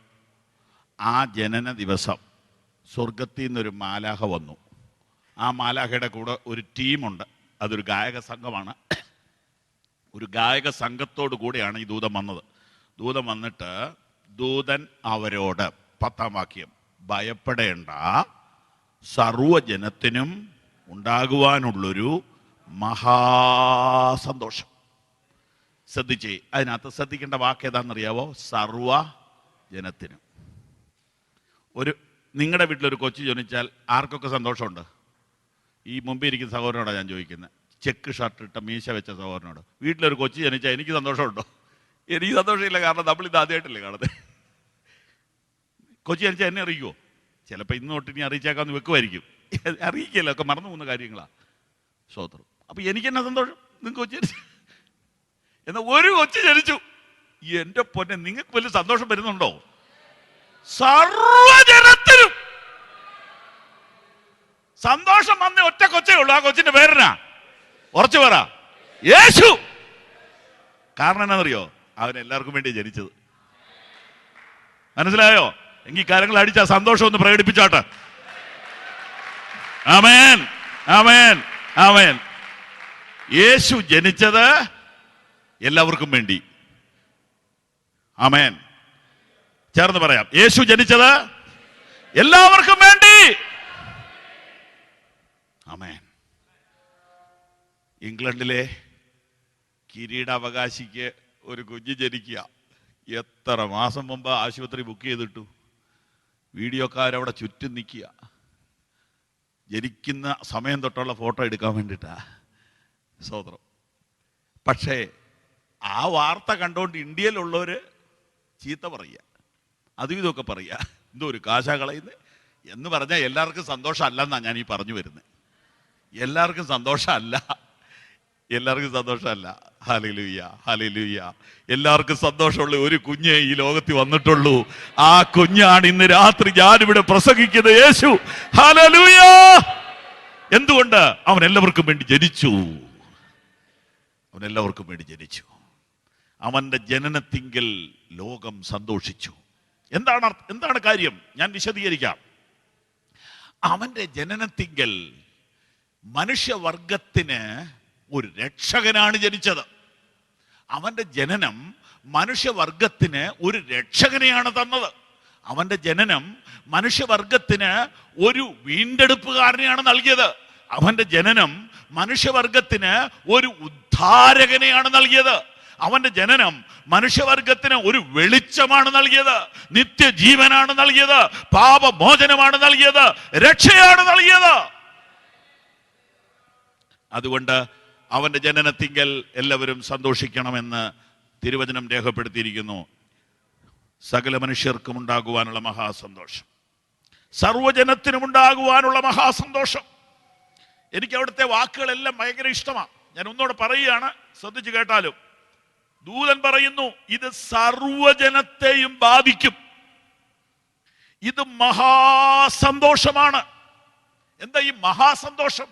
ആ ജനന ദിവസം സ്വർഗത്തിൽ നിന്നൊരു മാലാഖ വന്നു. ആ മാലാഖയുടെ കൂടെ ഒരു ടീമുണ്ട്. അതൊരു ഗായക സംഘമാണ്. ഒരു ഗായക സംഘത്തോടു കൂടെയാണ് ഈ ദൂതൻ വന്നത്. ദൂതൻ വന്നിട്ട് ദൂതൻ അവരോട് 10-ാം വാക്യം, ഭയപ്പെടേണ്ട, സർവജനത്തിനും ഉണ്ടാകുവാനുള്ളൊരു മഹാസന്തോഷം. ശ്രദ്ധിച്ചേ, അതിനകത്ത് ശ്രദ്ധിക്കേണ്ട വാക്ക് ഏതാണെന്നറിയാവോ? സർവജനത്തിനും. നിങ്ങളുടെ വീട്ടിലൊരു കൊച്ചു ജനിച്ചാൽ ആർക്കൊക്കെ സന്തോഷമുണ്ട്? ഈ മുമ്പിൽ ഇരിക്കുന്ന സഹോദരനോടാണ് ഞാൻ ചോദിക്കുന്നത്. ചെക്ക് ഷർട്ട് ഇട്ട മീശ വെച്ച സഹോദരനോട്. വീട്ടിലൊരു കൊച്ചു ജനിച്ചാൽ എനിക്ക് സന്തോഷമുണ്ടോ? എനിക്ക് സന്തോഷമില്ല. കാരണം നമ്മളിത് ആദ്യമായിട്ടല്ലേ കാണുന്നത്. കൊച്ചു ജനിച്ചാൽ എന്നെ അറിയിക്കുമോ? ചിലപ്പോൾ ഇന്ന് തൊട്ട് ഇനി അറിയിച്ചേക്കാന്ന് വെക്കുമായിരിക്കും. അറിയിക്കല്ലോ, ഒക്കെ മറന്നു പോകുന്ന കാര്യങ്ങളാണ്. സ്വോത്രം. അപ്പൊ എനിക്ക് എന്നാ സന്തോഷം? നിങ്ങൾക്ക് കൊച്ചു ജനിച്ചു. എന്നാൽ ഒരു കൊച്ചു ജനിച്ചു. എന്റെ പൊന്നെ, നിങ്ങൾക്ക് വലിയ സന്തോഷം വരുന്നുണ്ടോ? സർവജനത്തിനും സന്തോഷം വന്ന ഒറ്റ കൊച്ചേ ഉള്ളൂ. ആ കൊച്ചിന്റെ പേരെന്നാ? ഉറച്ചു പറ, യേശു. കാരണം എന്നാന്നറിയോ? അവൻ എല്ലാവർക്കും വേണ്ടി ജനിച്ചത്. മനസ്സിലായോ? എങ്കിൽ കാര്യങ്ങൾ അടിച്ച സന്തോഷം ഒന്ന് പ്രകടിപ്പിച്ചോട്ടെ. ആമേൻ, ആമേൻ, ആമേൻ. യേശു ജനിച്ചത് എല്ലാവർക്കും വേണ്ടി. ആമേൻ. ചേർന്ന് പറയാം, യേശു ജനിച്ചത് എല്ലാവർക്കും വേണ്ടി. ആമേൻ. ഇംഗ്ലണ്ടിലെ കിരീടാവകാശിക്ക് ഒരു കുഞ്ഞ് ജനിക്കുക. എത്ര മാസം മുമ്പ് ആശുപത്രി ബുക്ക് ചെയ്തിട്ടു. വീഡിയോക്കാരവിടെ ചുറ്റും നിൽക്കുക. ജനിക്കുന്ന സമയം തൊട്ടുള്ള ഫോട്ടോ എടുക്കാൻ വേണ്ടിയിട്ടാ. സോദരം. പക്ഷേ ആ വാർത്ത കണ്ടുകൊണ്ട് ഇന്ത്യയിലുള്ളവർ ചീത്ത പറയുക, അതും ഇതൊക്കെ പറയുക. എന്തോ ഒരു കാശാ കളയുന്നത് എന്ന് പറഞ്ഞാൽ എല്ലാവർക്കും സന്തോഷമല്ലെന്നാണ് ഞാൻ ഈ പറഞ്ഞു വരുന്നത്. എല്ലാവർക്കും സന്തോഷമല്ല, എല്ലാവർക്കും സന്തോഷമല്ല. Hallelujah, hallelujah. എല്ലാവർക്കും സന്തോഷമുള്ള ഒരു കുഞ്ഞേ ഈ ലോകത്തിൽ വന്നിട്ടുള്ളൂ. ആ കുഞ്ഞാണ് ഇന്ന് രാത്രി ഞാനിവിടെ പ്രസംഗിക്കുന്നത്. യേശു. ഹല്ലേലൂയ. എന്തുകൊണ്ട്? അവൻ എല്ലാവർക്കും വേണ്ടി ജനിച്ചു. അവൻ എല്ലാവർക്കും വേണ്ടി ജനിച്ചു. അവന്റെ ജനനത്തിങ്കൽ ലോകം സന്തോഷിച്ചു. എന്താണ് കാര്യം? ഞാൻ വിശദീകരിക്കാം. അവന്റെ ജനനത്തിങ്കൽ മനുഷ്യവർഗത്തിന് ഒരു രക്ഷകനാണ് ജനിച്ചത്. അവന്റെ ജനനം മനുഷ്യവർഗത്തിന് ഒരു രക്ഷകനെയാണ് തന്നത്. അവന്റെ ജനനം മനുഷ്യവർഗത്തിന് ഒരു വീണ്ടെടുപ്പുകാരനെയാണ് നൽകിയത്. അവന്റെ ജനനം മനുഷ്യവർഗത്തിന് ഒരു ഉദ്ധാരകനെയാണ് നൽകിയത്. അവന്റെ ജനനം മനുഷ്യവർഗത്തിന് ഒരു വെളിച്ചമാണ് നൽകിയത്, നിത്യജീവനാണ് നൽകിയത്, പാപമോചനമാണ് നൽകിയത്, രക്ഷയാണ് നൽകിയത്. അതുകൊണ്ട് അവന്റെ ജനനത്തിങ്കൽ എല്ലാവരും സന്തോഷിക്കണമെന്ന് തിരുവചനം രേഖപ്പെടുത്തിയിരിക്കുന്നു. സകല മനുഷ്യർക്കും ഉണ്ടാകുവാനുള്ള മഹാസന്തോഷം, സർവജനത്തിനും ഉണ്ടാകുവാനുള്ള മഹാസന്തോഷം. എനിക്ക് അവിടുത്തെ വാക്കുകളെല്ലാം ഭയങ്കര ഇഷ്ടമാണ്. ഞാൻ ഒന്നുകൂടെ പറയുകയാണ്, ശ്രദ്ധിച്ചു കേട്ടാലും. ദൂതൻ പറയുന്നു, ഇത് സർവജനത്തെയും ബാധിക്കും. ഇത് മഹാസന്തോഷമാണ്. എന്താ ഈ മഹാസന്തോഷം?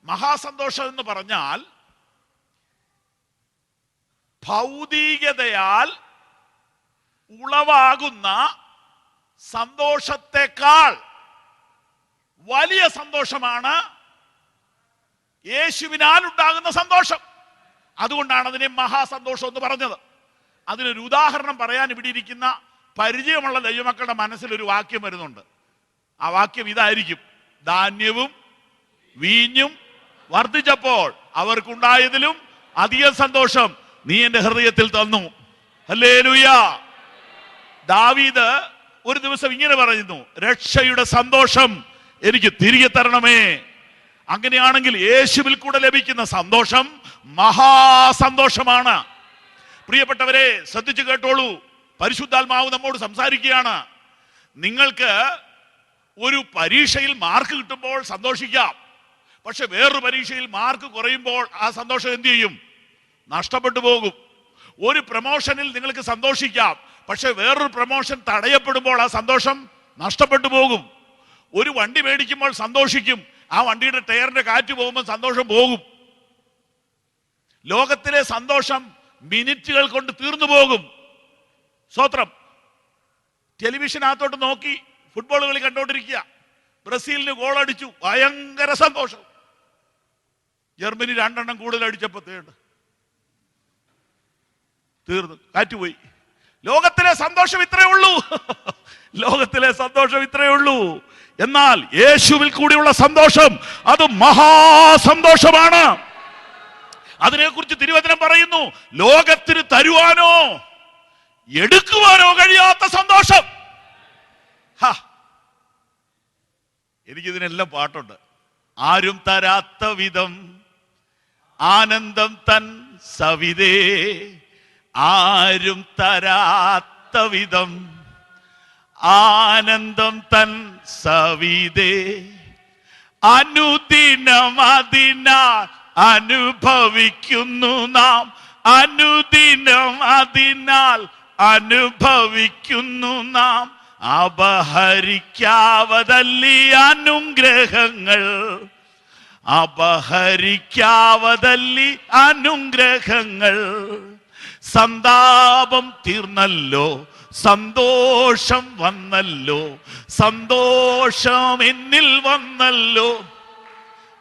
മഹാസന്തോഷം എന്ന് പറഞ്ഞാൽ ഭൗതികതയാൽ ഉളവാകുന്ന സന്തോഷത്തെക്കാൾ വലിയ സന്തോഷമാണ് യേശുവിനാൽ ഉണ്ടാകുന്ന സന്തോഷം. അതുകൊണ്ടാണ് അതിനെ മഹാസന്തോഷം എന്ന് പറഞ്ഞത്. അതിനൊരു ഉദാഹരണം പറയാൻ ഇവിടെ ഇരിക്കുന്ന പരിചയമുള്ള ദൈവമക്കളുടെ മനസ്സിൽ ഒരു വാക്യം വരുന്നുണ്ട്. ആ വാക്യം ഇതായിരിക്കും: ധാന്യവും വീഞ്ഞും വർദ്ധിച്ചപ്പോൾ അവർക്കുണ്ടായതിലും അധികം സന്തോഷം നീ എന്റെ ഹൃദയത്തിൽ തന്നു. ഹല്ലേലൂയ. ദാവീദ് ഒരു ദിവസം ഇങ്ങനെ പറയുന്നു, രക്ഷയുടെ സന്തോഷം എനിക്ക് തിരികെ തരണമേ. അങ്ങനെയാണെങ്കിൽ യേശുവിൽ കൂടെ ലഭിക്കുന്ന സന്തോഷം മഹാസന്തോഷമാണ്. പ്രിയപ്പെട്ടവരെ, ശ്രദ്ധിച്ചു കേട്ടോളൂ. പരിശുദ്ധാത്മാവ് നമ്മോട് സംസാരിക്കുകയാണ്. നിങ്ങൾക്ക് ഒരു പരീക്ഷയിൽ മാർക്ക് കിട്ടുമ്പോൾ സന്തോഷിക്കാം. പക്ഷെ വേറൊരു പരീക്ഷയിൽ മാർക്ക് കുറയുമ്പോൾ ആ സന്തോഷം എന്ത് ചെയ്യും? നഷ്ടപ്പെട്ടു പോകും. ഒരു പ്രമോഷനിൽ നിങ്ങൾക്ക് സന്തോഷിക്കാം. പക്ഷെ വേറൊരു പ്രമോഷൻ തടയപ്പെടുമ്പോൾ ആ സന്തോഷം നഷ്ടപ്പെട്ടു പോകും. ഒരു വണ്ടി മേടിക്കുമ്പോൾ സന്തോഷിക്കും. ആ വണ്ടിയുടെ ടയറിന്റെ കാറ്റ് പോകുമ്പോൾ സന്തോഷം പോകും. ലോകത്തിലെ സന്തോഷം മിനിറ്റുകൾ കൊണ്ട് തീർന്നു പോകും. സ്തോത്രം. ടെലിവിഷനകത്തോട്ട് നോക്കി ഫുട്ബോൾ കളി കണ്ടോണ്ടിരിക്കുക. ബ്രസീലിന് ഗോൾ അടിച്ചു, ഭയങ്കര സന്തോഷം. ജർമ്മനി 2 എണ്ണം കൂടുതൽ അടിച്ചപ്പോ തീർന്നു, കാറ്റുപോയി. ലോകത്തിലെ സന്തോഷം ഇത്രയേ ഉള്ളൂ. ലോകത്തിലെ സന്തോഷം ഇത്രയേ ഉള്ളൂ. എന്നാൽ യേശുവിൽ കൂടിയുള്ള സന്തോഷം അത് മഹാസന്തോഷമാണ്. അതിനെക്കുറിച്ച് തിരുവചനം പറയുന്നു, ലോകത്തിന് തരുവാനോ എടുക്കുവാനോ കഴിയാത്ത സന്തോഷം. എനിക്കിതിനെല്ലാം പാട്ടുണ്ട്. ആരും തരാത്ത വിധം ആനന്ദം തൻ സവിതേ, ആരും തരാത്ത വിധം ആനന്ദം തൻ സവിതേ, അനുദിനം അതിനാൽ അനുഭവിക്കുന്നു നാം, അനുദിനം അതിനാൽ അനുഭവിക്കുന്നു നാം. അപഹരിക്കാവതല്ലി അനുഗ്രഹങ്ങൾ, അപഹരിക്കാവതല്ലി അനുഗ്രഹങ്ങൾ. സന്താപം തീർന്നല്ലോ, സന്തോഷം വന്നല്ലോ, സന്തോഷം എന്നിൽ വന്നല്ലോ.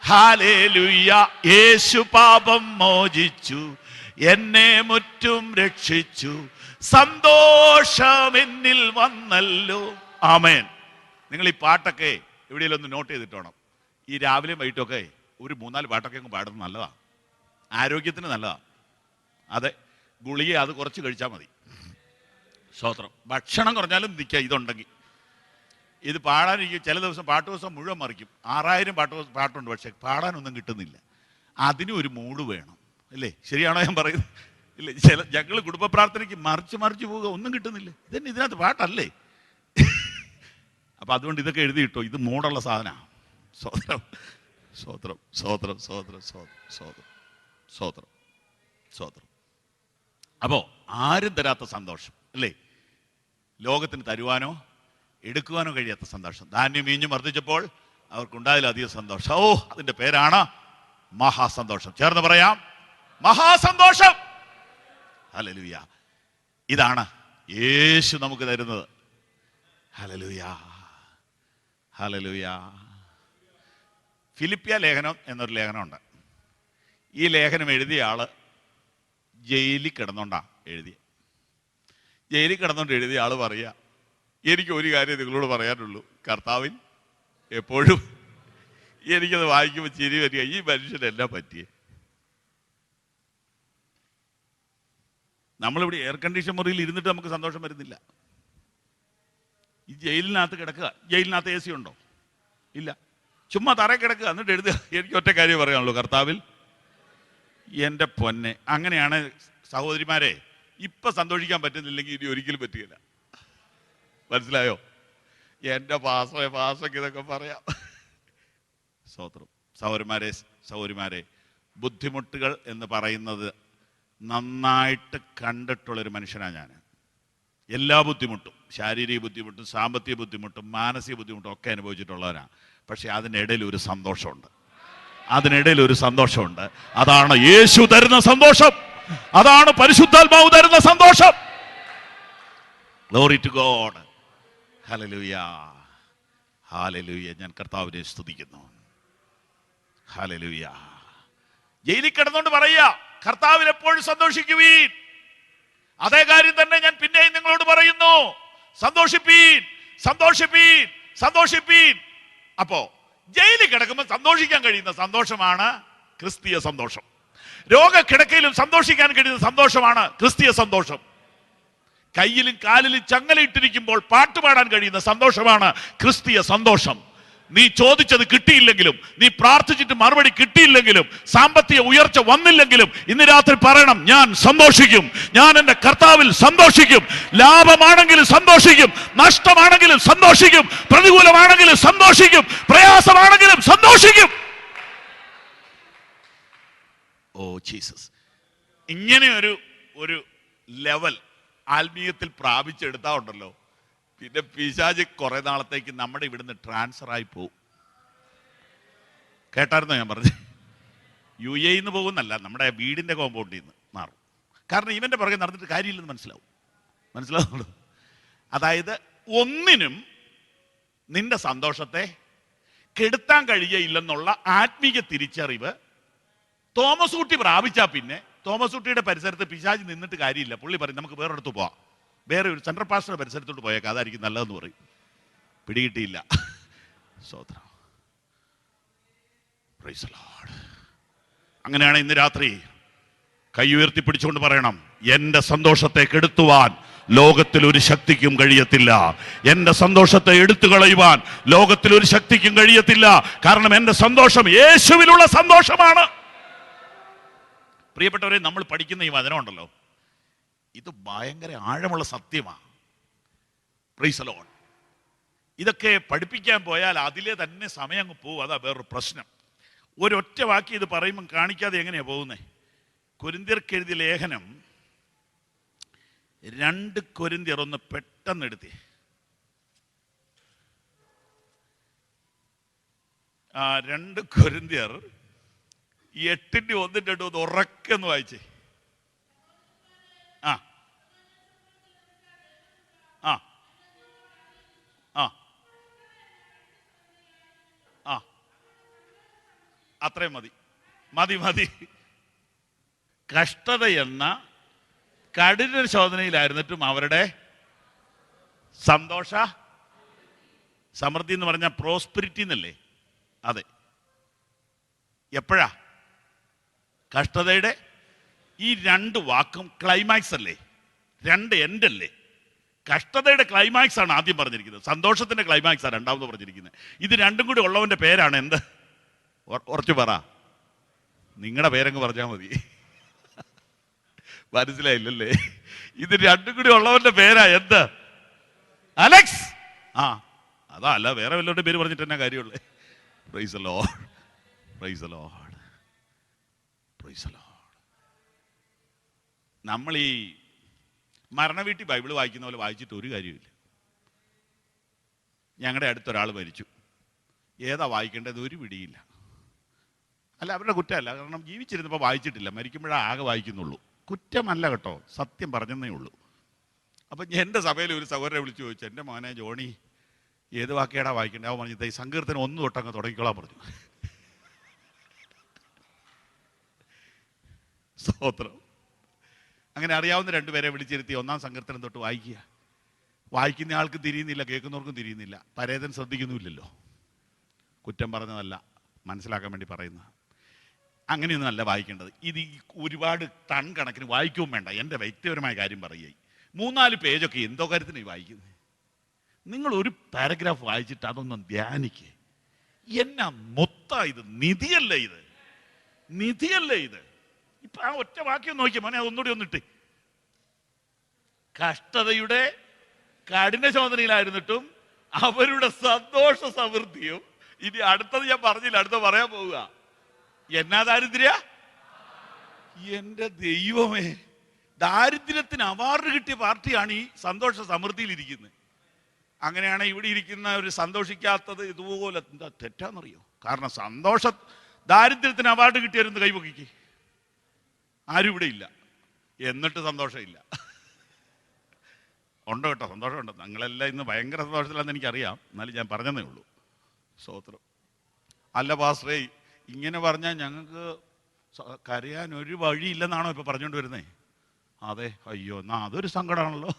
ഹല്ലേലൂയ. യേശു പാപം മോചിച്ചു, എന്നെ മുറ്റും രക്ഷിച്ചു, സന്തോഷം എന്നിൽ വന്നല്ലോ. ആമേൻ. നിങ്ങൾ ഈ പാട്ടൊക്കെ എവിടെയെങ്കിലും ഒന്ന് നോട്ട് ചെയ്തിട്ടോണം. ഈ രാവിലെയും വൈകിട്ടൊക്കെ ഒരു 3-4 പാട്ടൊക്കെ അങ്ങ് പാടുന്നത് നല്ലതാണ്, ആരോഗ്യത്തിന് നല്ലതാണ്. അതെ, ഗുളിക അത് കുറച്ച് കഴിച്ചാൽ മതി. സ്തോത്രം. ഭക്ഷണം കുറഞ്ഞാലും നിൽക്കുക ഇതുണ്ടെങ്കിൽ. ഇത് പാടാനിരിക്കും. ചില ദിവസം പാട്ട് ദിവസം മുഴുവൻ മറിക്കും. 6000 പാട്ടുണ്ട്, പക്ഷെ പാടാനൊന്നും കിട്ടുന്നില്ല. അതിനും ഒരു മൂഡ് വേണം, അല്ലേ? ശരിയാണോ ഞാൻ പറയുന്നത്? ഇല്ലേ? ഞങ്ങൾ കുടുംബ പ്രാർത്ഥനയ്ക്ക് മറിച്ച് പോവുക, ഒന്നും കിട്ടുന്നില്ല. ഇതന്നെ ഇതിനകത്ത് പാട്ടല്ലേ? അപ്പൊ അതുകൊണ്ട് ഇതൊക്കെ എഴുതിയിട്ടോ, ഇത് മൂടുള്ള സാധനമാണ്. സ്വോത്രം സ്വോത്രം സ്വോത്രം സ്വോത്രം സ്വോത്രം സ്വോത്രം സ്വോത്രം. അപ്പോ ആരും തരാത്ത സന്തോഷം, അല്ലേ? ലോകത്തിന് തരുവാനോ എടുക്കുവാനോ കഴിയാത്ത സന്തോഷം. ധാന്യം വീഞ്ഞും വർദ്ധിച്ചപ്പോൾ അവർക്കുണ്ടായതിലധികം സന്തോഷം. ഓ, അതിന്റെ പേരാണ് മഹാസന്തോഷം. ചേർന്ന് പറയാം, മഹാസന്തോഷം. ഹല്ലേലൂയ. ഇതാണ് യേശു നമുക്ക് തരുന്നത്. Hallelujah, hallelujah. ഫിലിപ്പിയ ലേഖനം എന്നൊരു ലേഖനമുണ്ട്. ഈ ലേഖനം എഴുതിയ ആള് ജയിലിൽ കിടന്നുകൊണ്ടാ എഴുതിയ. ജയിലിൽ കിടന്നുകൊണ്ട് എഴുതിയ ആള് പറയുക, എനിക്ക് ഒരു കാര്യം നിങ്ങളോട് പറയാനുള്ളൂ, കർത്താവിൽ എപ്പോഴും. എനിക്കത് വായിക്കുമ്പോൾ ചിരി വരിക, ഈ മനുഷ്യനെല്ലാം പറ്റിയേ. നമ്മളിവിടെ എയർ കണ്ടീഷൻ മുറിയിൽ ഇരുന്നിട്ട് നമുക്ക് സന്തോഷം വരുന്നില്ല. ഈ ജയിലിനകത്ത് കിടക്കുക, ജയിലിനകത്ത് AC ഉണ്ടോ? ഇല്ല. ചുമ്മാ തറയിൽ കിടക്കുക, എന്നിട്ട് എഴുതുക, എനിക്ക് ഒറ്റ കാര്യം പറയാനുള്ളൂ, കർത്താവിൽ. എൻ്റെ പൊന്നെ, അങ്ങനെയാണ് സഹോദരിമാരെ. ഇപ്പൊ സന്തോഷിക്കാൻ പറ്റുന്നില്ലെങ്കിൽ ഇനി ഒരിക്കലും പറ്റുകയില്ല. മനസ്സിലായോ? എൻ്റെ പാസയ്ക്ക് ഇതൊക്കെ പറയാം. സ്തോത്രം. സഹോദരിമാരെ, ബുദ്ധിമുട്ടുകൾ എന്ന് പറയുന്നത് നന്നായിട്ട് കണ്ടിട്ടുള്ളൊരു മനുഷ്യനാണ് ഞാൻ. എല്ലാ ബുദ്ധിമുട്ടും, ശാരീരിക ബുദ്ധിമുട്ടും സാമ്പത്തിക ബുദ്ധിമുട്ടും മാനസിക ബുദ്ധിമുട്ടും ഒക്കെ അനുഭവിച്ചിട്ടുള്ളവരാണ്. പക്ഷെ അതിനിടയിൽ ഒരു സന്തോഷമുണ്ട്. അതാണ് യേശു തരുന്ന സന്തോഷം. അതാണ് പരിശുദ്ധാത്മാവ് തരുന്ന സന്തോഷം. Glory to God. Hallelujah, hallelujah. ഞാൻ കർത്താവിനെ സ്തുതിക്കുന്നു. ഹല്ലേലൂയ. ജയിലിൽ കിടന്നുകൊണ്ട് പറയുക, കർത്താവിൽ എപ്പോഴും സന്തോഷിക്കുവീൻ. അതേ കാര്യം തന്നെ ഞാൻ പിന്നെയും നിങ്ങളോട് പറയുന്നു, സന്തോഷിപ്പീൻ. അപ്പോ ജയിലിൽ കിടക്കുമ്പോൾ സന്തോഷിക്കാൻ കഴിയുന്ന സന്തോഷമാണ് ക്രിസ്തീയ സന്തോഷം. രോഗക്കിടക്കയിലും സന്തോഷിക്കാൻ കഴിയുന്ന സന്തോഷമാണ് ക്രിസ്തീയ സന്തോഷം. കയ്യിലും കാലിലും ചങ്ങലയിട്ടിരിക്കുമ്പോൾ പാട്ടുപാടാൻ കഴിയുന്ന സന്തോഷമാണ് ക്രിസ്തീയ സന്തോഷം. നീ ചോദിച്ചത് കിട്ടിയില്ലെങ്കിലും, നീ പ്രാർത്ഥിച്ചിട്ട് മറുപടി കിട്ടിയില്ലെങ്കിലും, സാമ്പത്തിക ഉയർച്ച വന്നില്ലെങ്കിലും, ഇന്ന് രാത്രി പറയണം, ഞാൻ സന്തോഷിക്കും. ഞാൻ എൻ്റെ കർത്താവിൽ സന്തോഷിക്കും. ലാഭമാണെങ്കിലും സന്തോഷിക്കും, നഷ്ടമാണെങ്കിലും സന്തോഷിക്കും, പ്രതികൂലമാണെങ്കിലും സന്തോഷിക്കും, പ്രയാസമാണെങ്കിലും സന്തോഷിക്കും. Oh Jesus. ഇങ്ങനെ ഒരു ലെവൽ ആത്മീയത്തിൽ പ്രാപിച്ചെടുത്താ ഉണ്ടല്ലോ, പിന്നെ പിശാച് കുറെ നാളത്തേക്ക് നമ്മുടെ ഇവിടുന്ന് ട്രാൻസ്ഫർ ആയി പോകും. കേട്ടായിരുന്നോ ഞാൻ പറഞ്ഞു? UAE നിന്ന് പോകുന്നല്ല, നമ്മുടെ വീടിന്റെ കോമ്പൗണ്ടിൽ നിന്ന് മാറും. കാരണം ഇവന്റെ പുറകെ നടന്നിട്ട് കാര്യമില്ലെന്ന് മനസ്സിലാവുള്ളൂ. അതായത് ഒന്നിനും നിന്റെ സന്തോഷത്തെ കെടുത്താൻ കഴിയയില്ലെന്നുള്ള ആത്മീയ തിരിച്ചറിവ് തോമസ് കുട്ടി പ്രാപിച്ചാൽ പിന്നെ തോമസ് കുട്ടിയുടെ പരിസരത്ത് പിശാച് നിന്നിട്ട് കാര്യമില്ല. പുള്ളി പറയും, നമുക്ക് വേറൊരിടത്ത് പോവാം, വേറെ ഒരു സെൻട്രൽ പാസ്റ്ററുടെ പരിസരത്തോട്ട് പോയേക്കാം, അതായിരിക്കും നല്ലതെന്ന് പറയും. പിടികിട്ടിയില്ല. സ്തോത്രം. Price the Lord. അങ്ങനെയാണ് ഇന്ന് രാത്രി കൈ ഉയർത്തി പിടിച്ചുകൊണ്ട് പറയണം, എൻ്റെ സന്തോഷത്തെ കെടുത്തുവാൻ ലോകത്തിൽ ഒരു ശക്തിക്കും കഴിയത്തില്ല. എൻ്റെ സന്തോഷത്തെ എടുത്തു കളയുവാൻ ലോകത്തിൽ ഒരു ശക്തിക്കും കഴിയത്തില്ല. കാരണം എൻ്റെ സന്തോഷം യേശുവിലുള്ള സന്തോഷമാണ്. പ്രിയപ്പെട്ടവരെ, നമ്മൾ പഠിക്കുന്ന ഈ വചനം ഉണ്ടല്ലോ, ഇത് ഭയങ്കര ആഴമുള്ള സത്യമാണ്. Price the Lord. ഇതൊക്കെ പഠിപ്പിക്കാൻ പോയാൽ അതിലെ തന്നെ സമയം അങ്ങ് പോകും. അതാ വേറൊരു പ്രശ്നം. ഒരൊറ്റ വാക്കി ഇത് പറയുമ്പം കാണിക്കാതെ എങ്ങനെയാ പോകുന്നത്? കൊരിന്ത്യർക്ക് എഴുതിയ ലേഖനം 2 കൊരിന്ത്യർ ഒന്ന് പെട്ടെന്ന് എടുത്തേ. 2 കൊരിന്ത്യർ 8:1-2 ഒന്ന് ഉറക്കെന്ന് വായിച്ചേ. ആ ആ ആ ആ അത്രയും മതി. കഷ്ടത എന്ന കഠിന ശോധനയിലായിരുന്നിട്ടും അവരുടെ സന്തോഷ സമൃദ്ധി എന്ന് പറഞ്ഞാൽ പ്രോസ്പെരിറ്റി എന്നല്ലേ? അതെ. എപ്പോഴാ? കഷ്ടതയുടെ ഈ 2 വാക്കും ക്ലൈമാക്സ് അല്ലേ? 2 എൻഡ് അല്ലേ? കഷ്ടതയുടെ ക്ലൈമാക്സ് ആണ് ആദ്യം പറഞ്ഞിരിക്കുന്നത്, സന്തോഷത്തിന്റെ ക്ലൈമാക്സ് ആണ് രണ്ടാമത് പറഞ്ഞിരിക്കുന്നത്. ഇത് രണ്ടും കൂടി ഉള്ളവന്റെ പേരാണ് എന്ത്? ഉറച്ചു പറ. നിങ്ങളുടെ പേരങ്ങ് പറഞ്ഞാൽ മതി. മനസ്സിലായില്ലല്ലേ? ഇത് രണ്ടും കൂടി ഉള്ളവന്റെ പേരാ എന്ത്? അലക്സ്. അതാ, അല്ല വേറെ വല്ലവരുടെ പേര് പറഞ്ഞിട്ട് തന്നെ കാര്യമുള്ളേ. Praise the Lord, praise the Lord, praise the Lord. നമ്മൾ ഈ മരണവീട്ടിൽ ബൈബിൾ വായിക്കുന്ന പോലെ വായിച്ചിട്ട് ഒരു കാര്യമില്ല. ഞങ്ങളുടെ അടുത്തൊരാൾ മരിച്ചു. ഏതാ വായിക്കേണ്ടത് ഒരു പിടിയില്ല. അല്ല, അവരുടെ കുറ്റമല്ല, കാരണം ജീവിച്ചിരുന്നപ്പോൾ വായിച്ചിട്ടില്ല, മരിക്കുമ്പോഴേ ആകെ വായിക്കുന്നുള്ളൂ. കുറ്റമല്ല കേട്ടോ, സത്യം പറഞ്ഞതേ ഉള്ളൂ. അപ്പം എൻ്റെ സഭയിൽ ഒരു സഹോദരനെ വിളിച്ചു ചോദിച്ചു, എൻ്റെ മോനെ ജോണി ഏത് വാക്യാടാ വായിക്കേണ്ടത്? അവൻ പറഞ്ഞു, ഈ സങ്കീർത്തനം 1 തൊട്ടങ്ങ് തുടങ്ങിക്കോളാൻ പറഞ്ഞു. സ്തോത്രം. അങ്ങനെ അറിയാവുന്ന 2 പേരെ വിളിച്ചിരുത്തി 1-ാം സങ്കീർത്തനം തൊട്ട് വായിക്കുക. വായിക്കുന്ന ആൾക്ക് തിരിയുന്നില്ല, കേൾക്കുന്നവർക്കും തിരിയുന്നില്ല, പരേതൻ ശ്രദ്ധിക്കുന്നുമില്ലല്ലോ. കുറ്റം പറഞ്ഞതല്ല, മനസ്സിലാക്കാൻ വേണ്ടി പറയുന്നത്. അങ്ങനെയൊന്നും അല്ല വായിക്കേണ്ടത്. ഇത് ഒരുപാട് ടൺ കണക്കിന് വായിക്കുകയും വേണ്ട. എൻ്റെ വ്യക്തിപരമായ കാര്യം പറയുകയായി, 3-4 പേജൊക്കെ എന്തോ കാര്യത്തിന് വായിക്കുന്നത്. നിങ്ങൾ ഒരു പാരഗ്രാഫ് വായിച്ചിട്ട് അതൊന്നും ധ്യാനിക്കുക. എന്നാ മൊത്തം ഇത് നിധിയല്ലേ ഇത്, നിധിയല്ലേ ഇത്. ഇപ്പൊ ആ ഒറ്റ വാക്യം നോക്കിയ മോനെ, അതൊന്നുകൂടി ഒന്നിട്ട്. കഷ്ടതയുടെ കഠിന ശോധനയിലായിരുന്നിട്ടും അവരുടെ സന്തോഷ സമൃദ്ധിയും. ഇനി അടുത്തത് ഞാൻ പറഞ്ഞില്ല, അടുത്ത പറയാൻ പോവുക. എന്നാ ദാരിദ്ര്യ, എന്റെ ദൈവമേ, ദാരിദ്ര്യത്തിന് അവാർഡ് കിട്ടിയ പാർട്ടിയാണ് ഈ സന്തോഷ സമൃദ്ധിയിൽ ഇരിക്കുന്നത്. അങ്ങനെയാണ് ഇവിടെ ഇരിക്കുന്ന ഒരു സന്തോഷിക്കാത്തത് ഇതുപോലെ എന്താ തെറ്റാന്നറിയോ? കാരണം ദാരിദ്ര്യത്തിന് അവാർഡ് കിട്ടിയവരെന്ന് കൈപൊക്കിക്ക് ആരും ഇവിടെ ഇല്ല, എന്നിട്ട് സന്തോഷമില്ല. ഉണ്ടോ കേട്ടോ, സന്തോഷമുണ്ട്. ഞങ്ങളെല്ലാം ഇന്ന് ഭയങ്കര സന്തോഷത്തിലാണെന്ന് എനിക്കറിയാം, എന്നാലും ഞാൻ പറഞ്ഞതേ ഉള്ളൂ. സ്തോത്രം. അല്ല പാസ്റ്ററേ, ഇങ്ങനെ പറഞ്ഞാൽ ഞങ്ങൾക്ക് കരയാൻ ഒരു വഴിയില്ലെന്നാണോ ഇപ്പൊ പറഞ്ഞുകൊണ്ട് വരുന്നേ? അതെ. അയ്യോ, എന്നാ അതൊരു സങ്കടമാണല്ലോ.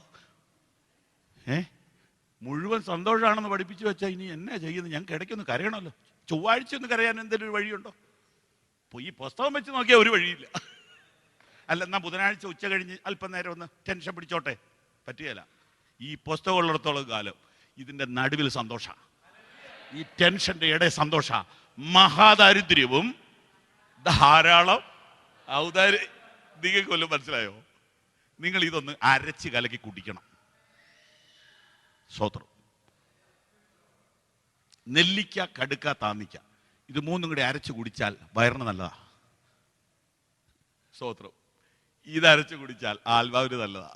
മുഴുവൻ സന്തോഷമാണെന്ന് പഠിപ്പിച്ചു വെച്ചാൽ ഇനി എന്നാ ചെയ്യുന്നത്? ഞങ്ങൾക്ക് ഇടയ്ക്കൊന്ന് കരയണമല്ലോ. ചൊവ്വാഴ്ച ഒന്ന് കരയാൻ എന്തെങ്കിലും ഒരു വഴിയുണ്ടോ? ഈ പുസ്തകം വെച്ച് നോക്കിയാൽ ഒരു വഴിയില്ല. അല്ല, എന്നാൽ ബുധനാഴ്ച ഉച്ച കഴിഞ്ഞ് അല്പം നേരം ഒന്ന് ടെൻഷൻ പിടിച്ചോട്ടെ, പറ്റുകയില്ല. ഈ പുസ്തകം ഉള്ളിടത്തോളം കാലം ഇതിൻ്റെ നടുവിൽ സന്തോഷ, ഈ ടെൻഷന്റെ ഇടയിൽ സന്തോഷ. മഹാദാരിദ്ര്യവും ധാരാളം ഔദാര്യം. നിങ്ങൾക്ക് കൊല്ലം മനസ്സിലായോ? നിങ്ങൾ ഇതൊന്ന് അരച്ച് കലക്കി കുടിക്കണം. സ്തോത്രം. നെല്ലിക്ക, കടുക്ക, താന്നിക്ക, ഇത് 3 കൂടി അരച്ച് കുടിച്ചാൽ വയറിന് നല്ലതാ. സ്തോത്രം. ഇത് അരച്ച് കുടിച്ചാൽ ആത്മാവിന് നല്ലതാ.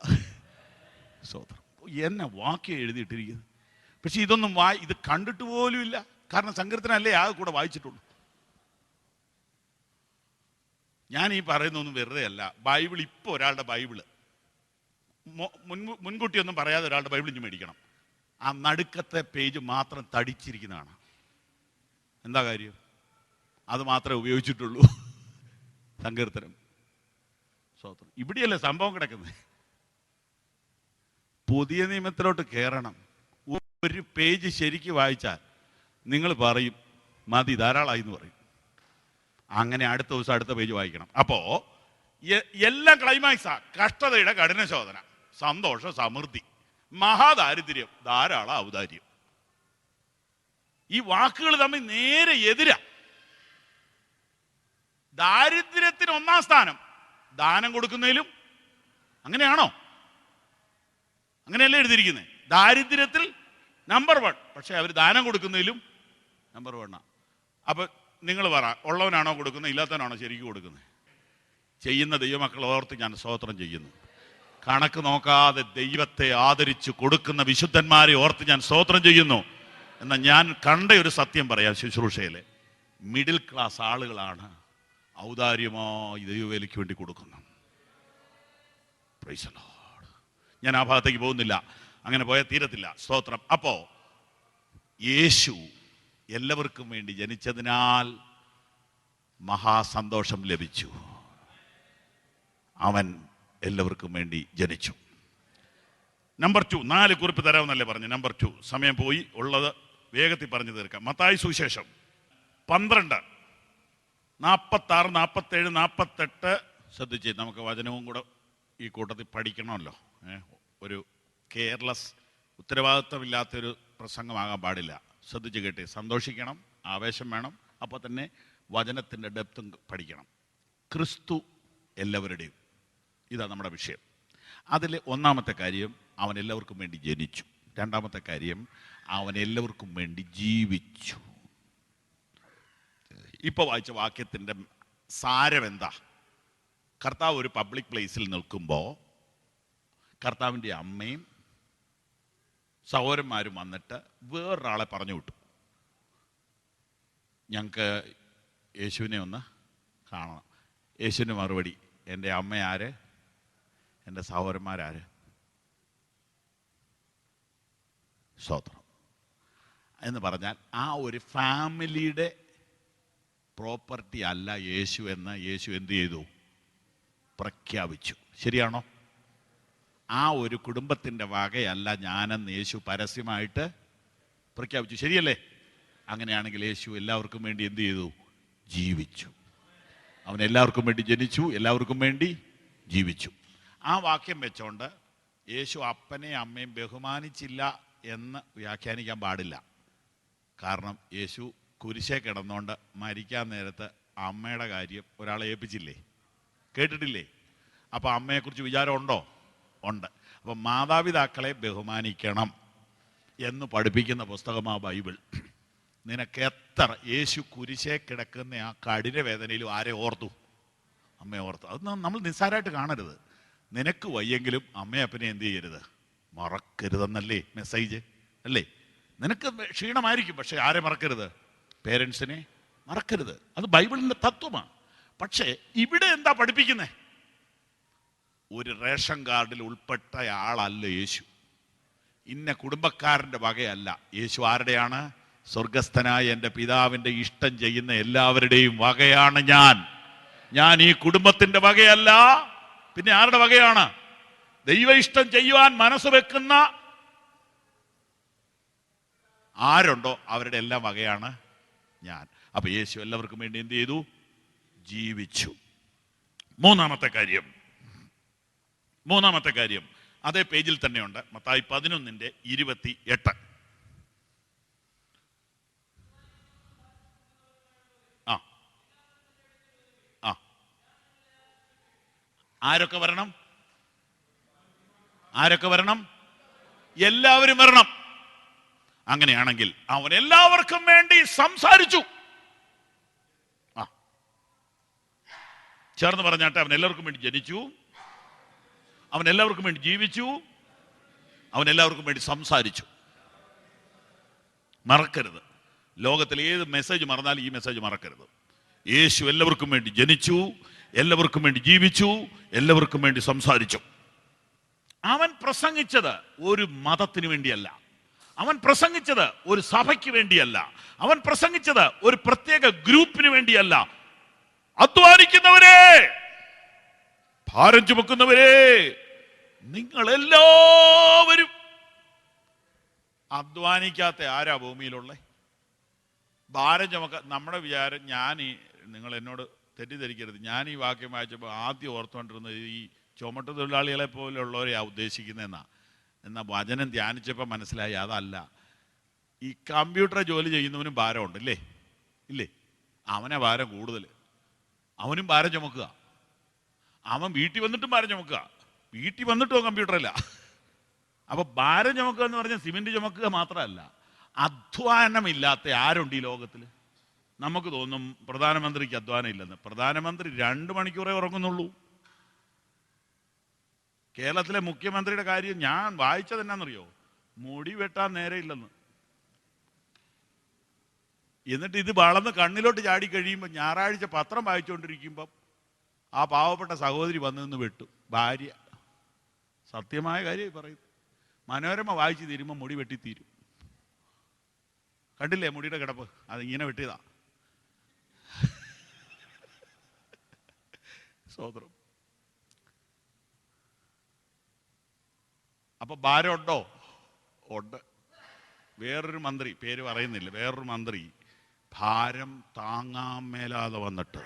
സ്തോത്രം. എന്നെ വാക്യം എഴുതിയിട്ടിരിക്കുന്നത്. പക്ഷെ ഇതൊന്നും ഇത് കണ്ടിട്ട് പോലും ഇല്ല. കാരണം സങ്കീർത്തനല്ലേ ആകെ കൂടെ വായിച്ചിട്ടുള്ളൂ. ഞാൻ ഈ പറയുന്നൊന്നും വെറുതെ അല്ല. ബൈബിൾ ഇപ്പോൾ ഒരാളുടെ ബൈബിള് മുൻകൂട്ടിയൊന്നും പറയാതെ ഒരാളുടെ ബൈബിൾ ഇഞ്ഞ് മേടിക്കണം. ആ നടുക്കത്തെ പേജ് മാത്രം തടിച്ചിരിക്കുന്നതാണ്. എന്താ കാര്യം? അത് മാത്രമേ ഉപയോഗിച്ചിട്ടുള്ളൂ. സങ്കീർത്തനം. സ്തോത്രം. ഇവിടെയല്ലേ സംഭവം കിടക്കുന്നത്. പുതിയ നിയമത്തിലോട്ട് കയറണം. ഒരു പേജ് ശരിക്ക് വായിച്ചാൽ നിങ്ങൾ പറയും മതി, ധാരാളമായി എന്ന് പറയും. അങ്ങനെ അടുത്ത ദിവസം അടുത്ത പേജ് വായിക്കണം. അപ്പോ എല്ലാം ക്ലൈമാക്സാ. കഷ്ടതയുടെ കഠിന ശോധന, സന്തോഷ സമൃദ്ധി, മഹാദാരിദ്ര്യം, ധാരാളം ഔദാര്യം. ഈ വാക്കുകൾ തമ്മിൽ നേരെ എതിരാ. ദാരിദ്ര്യത്തിന് 1-ാം സ്ഥാനം, ദാനം കൊടുക്കുന്നതിലും. അങ്ങനെയാണോ? അങ്ങനെയല്ലേ എഴുതിയിരിക്കുന്നത്? ദാരിദ്ര്യത്തിൽ നമ്പർ 1, പക്ഷെ അവർ ദാനം കൊടുക്കുന്നതിലും നമ്പർ 1. അപ്പൊ നിങ്ങൾ പറ, ഉള്ളവനാണോ കൊടുക്കുന്നത്, ഇല്ലാത്തവനാണോ ശരിക്കും കൊടുക്കുന്നത്? ചെയ്യുന്ന ദൈവമക്കൾ ഓർത്ത് ഞാൻ സ്തോത്രം ചെയ്യുന്നു. കണക്ക് നോക്കാതെ ദൈവത്തെ ആദരിച്ച് കൊടുക്കുന്ന വിശുദ്ധന്മാരെ ഓർത്ത് ഞാൻ സ്തോത്രം ചെയ്യുന്നു. എന്നാൽ ഞാൻ കണ്ട ഒരു സത്യം പറയാം, ശുശ്രൂഷയിലെ മിഡിൽ ക്ലാസ് ആളുകളാണ് ഔദാര്യമായി ദൈവവേലയ്ക്ക് വേണ്ടി കൊടുക്കുന്നത്. Price the Lord. ഞാൻ ആ ഭാഗത്തേക്ക് പോകുന്നില്ല, അങ്ങനെ പോയാൽ തീരത്തില്ല. സ്തോത്രം. അപ്പോ യേശു എല്ലാവർക്കും വേണ്ടി ജനിച്ചതിനാൽ മഹാസന്തോഷം ലഭിച്ചു. അവൻ എല്ലാവർക്കും വേണ്ടി ജനിച്ചു. നമ്പർ 2, 4 കുറിപ്പ് തരാമെന്നല്ലേ പറഞ്ഞു. നമ്പർ 2, സമയം പോയി, ഉള്ളത് വേഗത്തിൽ പറഞ്ഞു തീർക്കാം. മത്തായി സുവിശേഷം 12, 46, 47, 48 ശ്രദ്ധിച്ച്. നമുക്ക് വചനവും കൂടെ ഈ കൂട്ടത്തിൽ പഠിക്കണമല്ലോ. ഒരു കെയർലെസ്, ഉത്തരവാദിത്വമില്ലാത്തൊരു പ്രസംഗമാകാൻ പാടില്ല. ശ്രദ്ധിച്ച് കേട്ടേ. സന്തോഷിക്കണം, ആവേശം വേണം, അപ്പോൾ തന്നെ വചനത്തിൻ്റെ ഡെപ്തും പഠിക്കണം. ക്രിസ്തു എല്ലാവരുടെയും, ഇതാ നമ്മുടെ വിഷയം. അതിൽ 1-ാമത്തെ കാര്യം, അവൻ എല്ലാവർക്കും വേണ്ടി ജനിച്ചു. 2-ാമത്തെ കാര്യം, അവൻ എല്ലാവർക്കും വേണ്ടി ജീവിച്ചു. ഇപ്പോൾ വായിച്ച വാക്യത്തിൻ്റെ സാരം എന്താ? കർത്താവ് ഒരു പബ്ലിക് പ്ലേസിൽ നിൽക്കുമ്പോൾ കർത്താവിൻ്റെ അമ്മയും സഹോദരന്മാരും വന്നിട്ട് വേറൊരാളെ പറഞ്ഞു വിട്ടു. ഞങ്ങൾക്ക് യേശുവിനെ ഒന്ന് കാണണം. യേശുവിൻ്റെ മറുപടി, എൻ്റെ അമ്മ ആര്, എൻ്റെ സഹോദരന്മാരാര്? സ്തോത്രം. എന്ന് പറഞ്ഞാൽ ആ ഒരു ഫാമിലിയുടെ പ്രോപ്പർട്ടി അല്ല യേശു എന്ന് യേശു എന്ത് ചെയ്തു? പ്രഖ്യാപിച്ചു. ശരിയാണോ? ആ ഒരു കുടുംബത്തിൻ്റെ വകയല്ല ഞാനെന്ന് യേശു പരസ്യമായിട്ട് പ്രഖ്യാപിച്ചു. ശരിയല്ലേ? അങ്ങനെയാണെങ്കിൽ യേശു എല്ലാവർക്കും വേണ്ടി എന്ത് ചെയ്തു? ജീവിച്ചു. അവൻ എല്ലാവർക്കും വേണ്ടി ജനിച്ചു, എല്ലാവർക്കും വേണ്ടി ജീവിച്ചു. ആ വാക്യം വെച്ചോണ്ട് യേശു അപ്പനെയും അമ്മയും ബഹുമാനിച്ചില്ല എന്ന് വ്യാഖ്യാനിക്കാൻ പാടില്ല. കാരണം യേശു കുരിശേ കിടന്നുകൊണ്ട് മരിക്കാൻ നേരത്ത് അമ്മയുടെ കാര്യം ഒരാളെ ഏൽപ്പിച്ചില്ലേ? കേട്ടിട്ടില്ലേ? അപ്പോൾ അമ്മയെക്കുറിച്ച് വിചാരമുണ്ടോ? ഉണ്ട്. അപ്പം മാതാപിതാക്കളെ ബഹുമാനിക്കണം എന്ന് പഠിപ്പിക്കുന്ന പുസ്തകമാണ് ബൈബിൾ. നിനക്ക് എത്ര യേശു കുരിശേ കിടക്കുന്ന ആ കഠിന വേദനയിലും ആരെ ഓർത്തു? അമ്മയെ ഓർത്തു. അത് നമ്മൾ നിസ്സാരമായിട്ട് കാണരുത്. നിനക്ക് വയ്യെങ്കിലും അമ്മയപ്പനെ എന്ത് ചെയ്യരുത്? മറക്കരുതെന്നല്ലേ മെസ്സേജ് അല്ലേ? നിനക്ക് ക്ഷീണമായിരിക്കും, പക്ഷെ ആരെ മറക്കരുത്? പേരൻസിനെ മറക്കരുത്. അത് ബൈബിളിൻ്റെ തത്വമാണ്. പക്ഷേ ഇവിടെ എന്താ പഠിപ്പിക്കുന്നത്? ഒരു റേഷൻ കാർഡിൽ ഉൾപ്പെട്ട ആളല്ല യേശു. ഇന്ന കുടുംബക്കാരൻ്റെ വകയല്ല യേശു. ആരുടെയാണ്? സ്വർഗസ്ഥനായ എൻ്റെ പിതാവിൻ്റെ ഇഷ്ടം ചെയ്യുന്ന എല്ലാവരുടെയും വകയാണ് ഞാൻ ഈ കുടുംബത്തിൻ്റെ വകയല്ല. പിന്നെ ആരുടെ വകയാണ്? ദൈവ ഇഷ്ടം ചെയ്യുവാൻ മനസ്സ് വെക്കുന്ന ആരുണ്ടോ അവരുടെ എല്ലാം വകയാണ് ഞാൻ. അപ്പൊ യേശു എല്ലാവർക്കും വേണ്ടി എന്ത് ചെയ്തു? ജീവിച്ചു. മൂന്നാമത്തെ കാര്യം അതേ പേജിൽ തന്നെയുണ്ട്. മത്തായി 11:28. ആരൊക്കെ വരണം? എല്ലാവരും വരണം. അങ്ങനെയാണെങ്കിൽ അവൻ എല്ലാവർക്കും വേണ്ടി സംസാരിച്ചു. ചേർന്ന് പറഞ്ഞാട്ടെ, അവൻ എല്ലാവർക്കും വേണ്ടി ജനിച്ചു, അവൻ എല്ലാവർക്കും വേണ്ടി ജീവിച്ചു, അവൻ എല്ലാവർക്കും വേണ്ടി സംസാരിച്ചു. മറക്കരുത്. ലോകത്തിൽ ഏത് മെസ്സേജ് മറന്നാലും ഈ മെസ്സേജ് മറക്കരുത്. യേശു എല്ലാവർക്കും വേണ്ടി ജനിച്ചു, എല്ലാവർക്കും വേണ്ടി ജീവിച്ചു, എല്ലാവർക്കും വേണ്ടി സംസാരിച്ചു. അവൻ പ്രസംഗിച്ചത് ഒരു മതത്തിന് വേണ്ടിയല്ല. അവൻ പ്രസംഗിച്ചത് ഒരു സഭയ്ക്ക് വേണ്ടിയല്ല. അവൻ പ്രസംഗിച്ചത് ഒരു പ്രത്യേക ഗ്രൂപ്പിന് വേണ്ടിയല്ല. അധ്വാനിക്കുന്നവരെ, ഭാരം ചുമക്കുന്നവരെ, നിങ്ങൾ എല്ലാവരും. അധ്വാനിക്കാത്ത ആരാ ഭൂമിയിലുള്ള? ഭാരം ചുമക്ക നമ്മുടെ വിചാരം, നിങ്ങൾ എന്നോട് തെറ്റിദ്ധരിക്കരുത്, ഞാൻ ഈ വാക്യം വായിച്ചപ്പോൾ ആദ്യം ഓർത്തുകൊണ്ടിരുന്നത് ഈ ചുമട്ട് തൊഴിലാളികളെ പോലെയുള്ളവരെയാ ഉദ്ദേശിക്കുന്നതെന്നാ. എന്നാൽ വചനം ധ്യാനിച്ചപ്പോൾ മനസ്സിലായി അതല്ല. ഈ കമ്പ്യൂട്ടർ ജോലി ചെയ്യുന്നവനും ഭാരമുണ്ട് ഇല്ലേ? അവനെ ഭാരം കൂടുതൽ. അവനും ഭാരം ചുമക്കുക. അവൻ വീട്ടിൽ വന്നിട്ടും ഭാരം ചുമക്കുക. വീട്ടിൽ വന്നിട്ടോ കമ്പ്യൂട്ടറല്ല. അപ്പൊ ഭാരം ചുമക്കുക എന്ന് പറഞ്ഞാൽ സിമെന്റ് ചുമക്കുക മാത്രമല്ല, അധ്വാനമില്ലാത്ത ആരുണ്ട് ഈ ലോകത്തിൽ? നമുക്ക് തോന്നും പ്രധാനമന്ത്രിക്ക് അധ്വാനം ഇല്ലെന്ന്. പ്രധാനമന്ത്രി 2 മണിക്കൂറേ ഉറങ്ങുന്നുള്ളൂ. കേരളത്തിലെ മുഖ്യമന്ത്രിയുടെ കാര്യം ഞാൻ വായിച്ചത് എന്നാന്നറിയോ? മുടി വെട്ടാൻ നേരെ ഇല്ലെന്ന്. എന്നിട്ട് ഇത് വളർന്ന് കണ്ണിലോട്ട് ചാടി കഴിയുമ്പോൾ ഞായറാഴ്ച പത്രം വായിച്ചുകൊണ്ടിരിക്കുമ്പം ആ പാവപ്പെട്ട സഹോദരി വന്നു നിന്ന് വെട്ടു. ഭാര്യ. സത്യമായ കാര്യം പറയും. മനോരമ വായിച്ചു തീരുമ്പോൾ മുടി വെട്ടിത്തീരും. കണ്ടില്ലേ മുടിയുടെ കിടപ്പ്? അതിങ്ങനെ വെട്ടിയതാ. സോദരം. അപ്പൊ ഭാരമുണ്ടോ? ഉണ്ട്. വേറൊരു മന്ത്രി, പേര് പറയുന്നില്ല, വേറൊരു മന്ത്രി ഭാരം താങ്ങാൻ മേലാതെ വന്നിട്ട്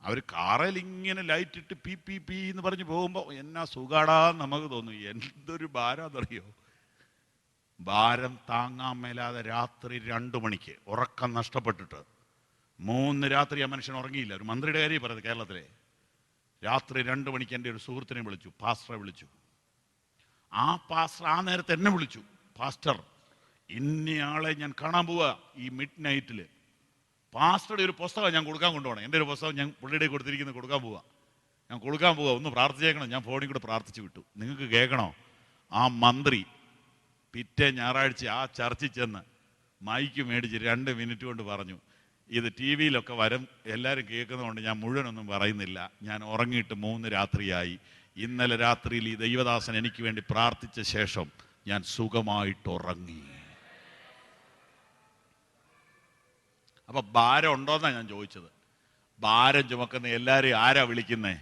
അവർ കാറിൽ ഇങ്ങനെ ലൈറ്റ് ഇട്ട് പി പി പി എന്ന് പറഞ്ഞ് പോകുമ്പോൾ എന്നാ സുഖാടാന്ന് നമുക്ക് തോന്നും. എന്തൊരു ഭാരമെന്നറിയോ? ഭാരം താങ്ങാൻ മേലാതെ രാത്രി 2 മണിക്ക് ഉറക്കം നഷ്ടപ്പെട്ടിട്ട് 3 രാത്രി ആ മനുഷ്യൻ ഉറങ്ങിയില്ല. ഒരു മന്ത്രിയുടെ കാര്യം പറയുന്നത് കേരളത്തിലെ. രാത്രി 2 മണിക്ക് എൻ്റെ ഒരു സുഹൃത്തിനെ വിളിച്ചു, പാസ്റ്ററെ വിളിച്ചു. ആ പാസ്റ്റർ ആ നേരത്തെ എന്നെ വിളിച്ചു, പാസ്റ്റർ ഇന്നയാളെ ഞാൻ കാണാൻ പോവുക ഈ മിഡ് നൈറ്റിൽ. പാസ്റ്ററുടെ ഒരു പുസ്തകം ഞാൻ കൊടുക്കാൻ കൊണ്ടുപോകണം. എൻ്റെ ഒരു പുസ്തകം ഞാൻ പുള്ളിയുടെ കൊടുത്തിരിക്കുന്നത് കൊടുക്കാൻ പോവുക. ഞാൻ കൊടുക്കാൻ പോവുക, ഒന്ന് പ്രാർത്ഥിച്ചേക്കണം. ഞാൻ ഫോണിൽ കൂടെ പ്രാർത്ഥിച്ചു വിട്ടു. നിങ്ങൾക്ക് കേൾക്കണോ? ആ മന്ത്രി പിറ്റേ ഞായറാഴ്ച ആ ചർച്ചിൽ ചെന്ന് മൈക്ക് മേടിച്ച് 2 മിനിറ്റ് കൊണ്ട് പറഞ്ഞു. ഇത് ടി വിയിലൊക്കെ വരും, എല്ലാവരും കേൾക്കുന്നതുകൊണ്ട് ഞാൻ മുഴുവനൊന്നും പറയുന്നില്ല. ഞാൻ ഉറങ്ങിയിട്ട് 3 രാത്രിയായി. ഇന്നലെ രാത്രിയിൽ ഈ ദൈവദാസൻ എനിക്ക് വേണ്ടി പ്രാർത്ഥിച്ച ശേഷം ഞാൻ സുഖമായിട്ട് ഉറങ്ങി. അപ്പൊ ഭാരം ഉണ്ടോന്നാണ് ഞാൻ ചോദിച്ചത്. ഭാരം ചുമക്കുന്ന എല്ലാവരെയും ആരാ വിളിക്കുന്നേ?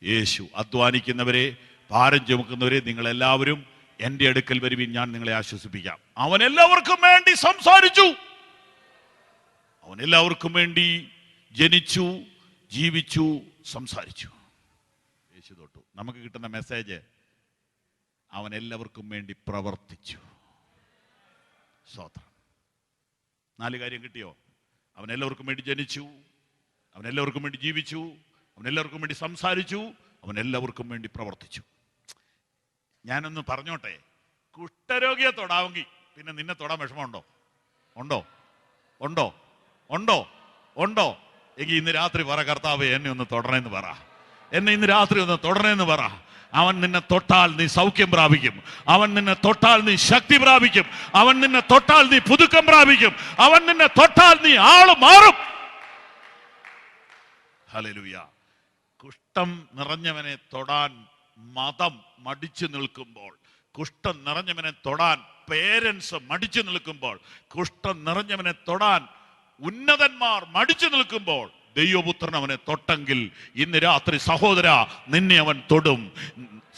യേശു. അധ്വാനിക്കുന്നവരെ, ഭാരം ചുമക്കുന്നവരെ, നിങ്ങളെല്ലാവരും എൻ്റെ അടുക്കൽ വരുവിൻ, ഞാൻ നിങ്ങളെ ആശ്വസിപ്പിക്കാം. അവൻ എല്ലാവർക്കും വേണ്ടി സംസാരിച്ചു. അവൻ എല്ലാവർക്കും വേണ്ടി ജനിച്ചു, ജീവിച്ചു, സംസാരിച്ചു. യേശു തൊട്ടു. നമുക്ക് കിട്ടുന്ന മെസ്സേജ്, അവൻ എല്ലാവർക്കും വേണ്ടി പ്രവർത്തിച്ചു. സ്തോത്രം. 4 കാര്യം കിട്ടിയോ? അവൻ എല്ലാവർക്കും വേണ്ടി ജനിച്ചു, അവൻ എല്ലാവർക്കും വേണ്ടി ജീവിച്ചു, അവൻ എല്ലാവർക്കും വേണ്ടി സംസാരിച്ചു, അവൻ എല്ലാവർക്കും വേണ്ടി പ്രവർത്തിച്ചു. ഞാനൊന്ന് പറഞ്ഞോട്ടെ, കുഷ്ഠരോഗിയെ തൊടാമെങ്കിൽ പിന്നെ നിന്നെ തൊടാൻ വിഷമമുണ്ടോ? ഉണ്ടോ? ഉണ്ടോ? ഉണ്ടോ? ഉണ്ടോ? എങ്കിൽ ഇന്ന് രാത്രി പറ, കർത്താവേ എന്നെ ഒന്ന് തൊടണേന്ന് പറ. എന്നെ ഇന്ന് രാത്രി ഒന്ന് തൊടണേന്ന് പറ. അവൻ നിന്നെ തൊട്ടാൽ നീ സൗഖ്യം പ്രാപിക്കും. അവൻ നിന്നെ തൊട്ടാൽ നീ ശക്തി പ്രാപിക്കും. അവൻ നിന്നെ തൊട്ടാൽ നീ പുതുക്കം പ്രാപിക്കും. അവൻ നിന്നെ തൊട്ടാൽ നീ ആള് മാറും. ഹല്ലേലൂയ. കുഷ്ഠം നിറഞ്ഞവനെ തൊടാൻ മതം മടിച്ചു നിൽക്കുമ്പോൾ, കുഷ്ഠം നിറഞ്ഞവനെ തൊടാൻ പേരൻസ് മടിച്ചു നിൽക്കുമ്പോൾ, കുഷ്ഠം നിറഞ്ഞവനെ തൊടാൻ ഉന്നതന്മാർ മടിച്ചു നിൽക്കുമ്പോൾ, ദൈവപുത്രൻ അവനെ തൊട്ടെങ്കിൽ ഇന്ന് രാത്രി സഹോദര നിന്നെ അവൻ തൊടും.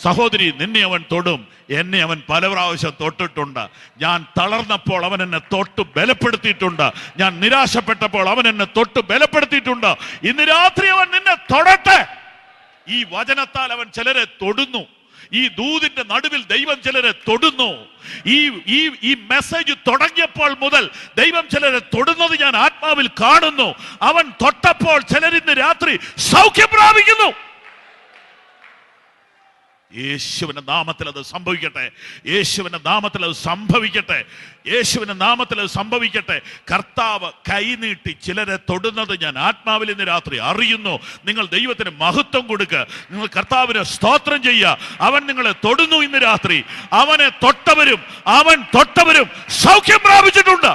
സഹോദരി നിന്നെ അവൻ തൊടും. എന്നെ അവൻ പല പ്രാവശ്യം തൊട്ടിട്ടുണ്ട്. ഞാൻ തളർന്നപ്പോൾ അവൻ എന്നെ തൊട്ട് ബലപ്പെടുത്തിയിട്ടുണ്ട്. ഞാൻ നിരാശപ്പെട്ടപ്പോൾ അവൻ എന്നെ തൊട്ട് ബലപ്പെടുത്തിയിട്ടുണ്ട്. ഇന്ന് രാത്രി അവൻ നിന്നെ തൊടട്ടെ. ഈ വചനത്താൽ അവൻ ചിലരെ തൊടുന്നു. ഈ ദൂതിന്റെ നടുവിൽ ദൈവം ചിലരെ തൊടുന്നു. ഈ മെസ്സേജ് തുടങ്ങിയപ്പോൾ മുതൽ ദൈവം ചിലരെ തൊടുന്നത് ഞാൻ ആത്മാവിൽ കാണുന്നു. അവൻ തൊട്ടപ്പോൾ ചിലരിന്ന് രാത്രി സൗഖ്യം പ്രാപിക്കുന്നു. യേശുവിന്റെ നാമത്തിൽ അത് സംഭവിക്കട്ടെ. യേശുവിന്റെ നാമത്തിൽ അത് സംഭവിക്കട്ടെ. യേശുവിന്റെ നാമത്തിൽ അത് സംഭവിക്കട്ടെ. കർത്താവ് കൈനീട്ടി ചിലരെ തൊടുന്നത് ഞാൻ ആത്മാവിൽ ഇന്ന് രാത്രി അറിയുന്നു. നിങ്ങൾ ദൈവത്തിന് മഹത്വം കൊടുക്കുക. നിങ്ങൾ കർത്താവിന് സ്തോത്രം ചെയ്യുക. അവൻ നിങ്ങളെ തൊടുന്നു ഇന്ന് രാത്രി. അവൻ തൊട്ടവരും സൗഖ്യം പ്രാപിച്ചിട്ടുണ്ട്.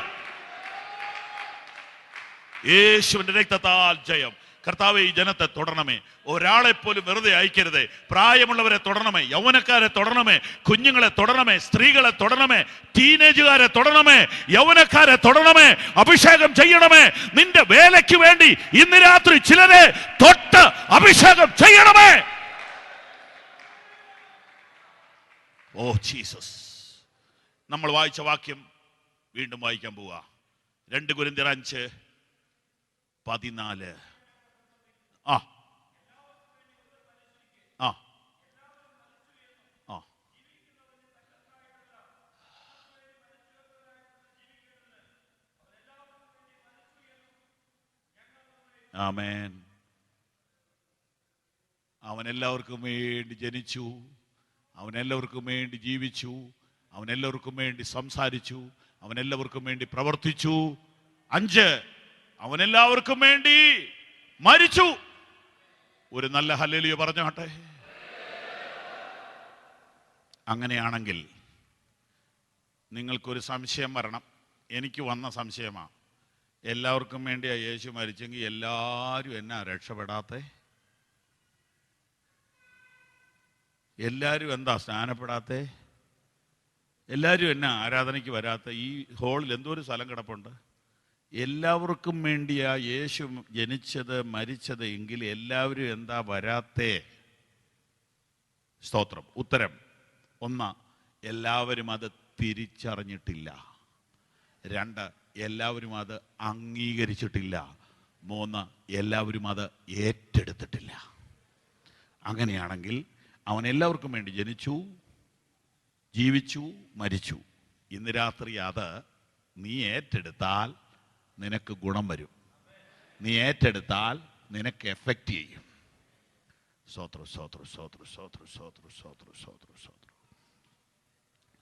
യേശുവിന്റെ രക്തത്താൽ ജയം. കർത്താവേ, ഈ ജനത്തെ തൊടണമേ. ഒരാളെ പോലും വെറുതെ അയക്കരുതേ. പ്രായമുള്ളവരെ തൊടണമേ, യൗവനക്കാരെ തൊടണമേ, കുഞ്ഞുങ്ങളെ തൊടണമേ, സ്ത്രീകളെ തൊടണമേ, ടീനേജുകാരെ തൊടണമേ, യൗവനക്കാരെ തൊടണമേ, അഭിഷേകം ചെയ്യണമേ. നിന്റെ വേലയ്ക്ക് വേണ്ടി ഇന്ന് രാത്രി ചിലരെ തൊട്ട് അഭിഷേകം ചെയ്യണമേ. Oh Jesus. നമ്മൾ വായിച്ച വാക്യം വീണ്ടും വായിക്കാൻ പോവുക. 2 കൊരിന്ത്യർ 5:14. ആ ആ ആ ആമേൻ. അവൻ എല്ലാവർക്കും വേണ്ടി ജനിച്ചു, അവൻ എല്ലാവർക്കും വേണ്ടി ജീവിച്ചു, അവൻ എല്ലാവർക്കും വേണ്ടി സംസാരിച്ചു, അവൻ എല്ലാവർക്കും വേണ്ടി പ്രവർത്തിച്ചു. 5, അവൻ എല്ലാവർക്കും വേണ്ടി മരിച്ചു. ഒരു നല്ല ഹല്ലേലൂയ പറഞ്ഞാട്ടെ. അങ്ങനെയാണെങ്കിൽ നിങ്ങൾക്കൊരു സംശയം വരണം. എനിക്ക് വന്ന സംശയമാണ്. എല്ലാവർക്കും വേണ്ടിയാ യേശു മരിച്ചെങ്കിൽ എല്ലാവരും എന്നാ രക്ഷപ്പെടാത്തെ? എല്ലാവരും എന്താ സ്നാനപ്പെടാത്തെ? എല്ലാവരും എന്നാ ആരാധനയ്ക്ക് വരാത്ത? ഈ ഹോളിൽ എന്തോ ഒരു സ്ഥലം കിടപ്പുണ്ട്. എല്ലാവർക്കും വേണ്ടിയാ യേശു ജനിച്ചത് മരിച്ചത് എങ്കിൽ എല്ലാവരും എന്താ വരാത്തേ? സ്തോത്രം. ഉത്തരം: 1, എല്ലാവരും അത് തിരിച്ചറിഞ്ഞിട്ടില്ല. 2, എല്ലാവരും അത് അംഗീകരിച്ചിട്ടില്ല. 3, എല്ലാവരും അത് ഏറ്റെടുത്തിട്ടില്ല. അങ്ങനെയാണെങ്കിൽ അവൻ എല്ലാവർക്കും വേണ്ടി ജനിച്ചു, ജീവിച്ചു, മരിച്ചു. ഇന്ന് രാത്രി അത് നീ ഏറ്റെടുത്താൽ നിനക്ക് ഗുണം വരും. നീ ഏറ്റെടുത്താൽ നിനക്ക് എഫക്റ്റ് ചെയ്യും. സ്തോത്ര സ്തോത്ര സ്തോത്ര സ്തോത്ര സ്തോത്ര സ്തോത്ര സ്തോത്ര സ്തോത്ര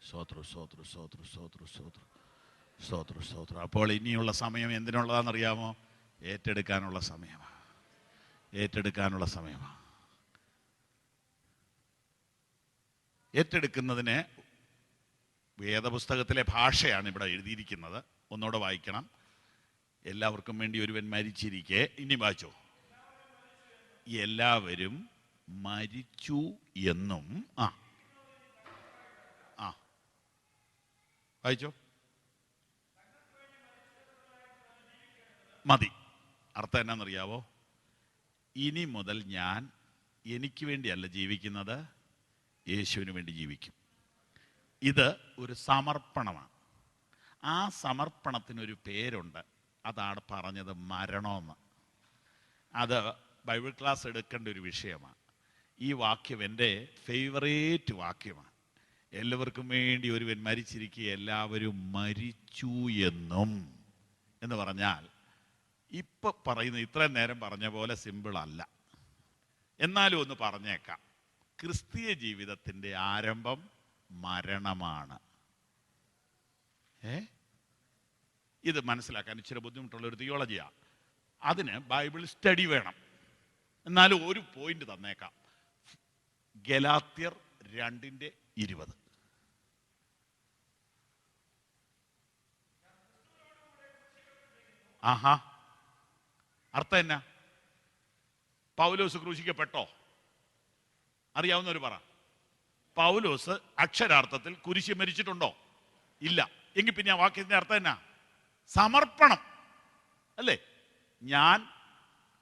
സ്തോത്ര സ്തോത്ര സ്തോത്ര സ്തോത്ര സ്തോത്ര സ്തോത്ര സ്തോത്ര. അപ്പോൾ ഇനിയുള്ള സമയം എന്തിനുള്ളതാണെന്നറിയാമോ? ഏറ്റെടുക്കാനുള്ള സമയമാണ്. ഏറ്റെടുക്കാനുള്ള സമയമാണ്. ഏറ്റെടുക്കുന്നതിന് വേദപുസ്തകത്തിലെ ഭാഷയാണ് ഇവിടെ എഴുതിയിരിക്കുന്നത്. ഒന്നുകൂടെ വായിക്കണം. എല്ലാവർക്കും വേണ്ടി ഒരുവൻ മരിച്ചിരിക്കെ, ഇനി വായിച്ചോ, എല്ലാവരും മരിച്ചു എന്നും. ആ വായിച്ചോ, മതി. അർത്ഥം എന്നാണെന്നറിയാവോ? ഇനി മുതൽ ഞാൻ എനിക്ക് വേണ്ടിയല്ല ജീവിക്കുന്നത്, യേശുവിന് വേണ്ടി ജീവിക്കും. ഇത് ഒരു സമർപ്പണമാണ്. ആ സമർപ്പണത്തിനൊരു പേരുണ്ട്. അതാണ് പറഞ്ഞത് മരണമെന്ന്. അത് ബൈബിൾ ക്ലാസ് എടുക്കേണ്ട ഒരു വിഷയമാണ്. ഈ വാക്യം എൻ്റെ ഫേവറേറ്റ് വാക്യമാണ്. എല്ലാവർക്കും വേണ്ടി ഒരുവൻ മരിച്ചിരിക്കുക, എല്ലാവരും മരിച്ചു എന്നും എന്ന് പറഞ്ഞാൽ ഇപ്പൊ പറയുന്ന ഇത്രയും നേരം പറഞ്ഞ പോലെ സിമ്പിൾ അല്ല. എന്നാലും ഒന്ന് പറഞ്ഞേക്കാം, ക്രിസ്തീയ ജീവിതത്തിൻ്റെ ആരംഭം മരണമാണ്. ഇത് മനസ്സിലാക്കാൻ ഇച്ചിരി ബുദ്ധിമുട്ടുള്ള ഒരു തിയോളജിയാണ്. അതിന് ബൈബിൾ സ്റ്റഡി വേണം. എന്നാലും ഒരു പോയിന്റ് തന്നേക്കാം. ഗലാത്യർ 2:20. ആഹാ, അർത്ഥം എന്നാ? പൗലോസ് ക്രൂശിക്കപ്പെട്ടോ? അറിയാവുന്നവർ പറ. പൗലോസ് അക്ഷരാർത്ഥത്തിൽ കുരിശ് മരിച്ചിട്ടുണ്ടോ? ഇല്ല. എങ്കിൽ പിന്നെ ആ വാക്യത്തിന്റെ അർത്ഥം എന്നാ? സമർപ്പണം അല്ലേ? ഞാൻ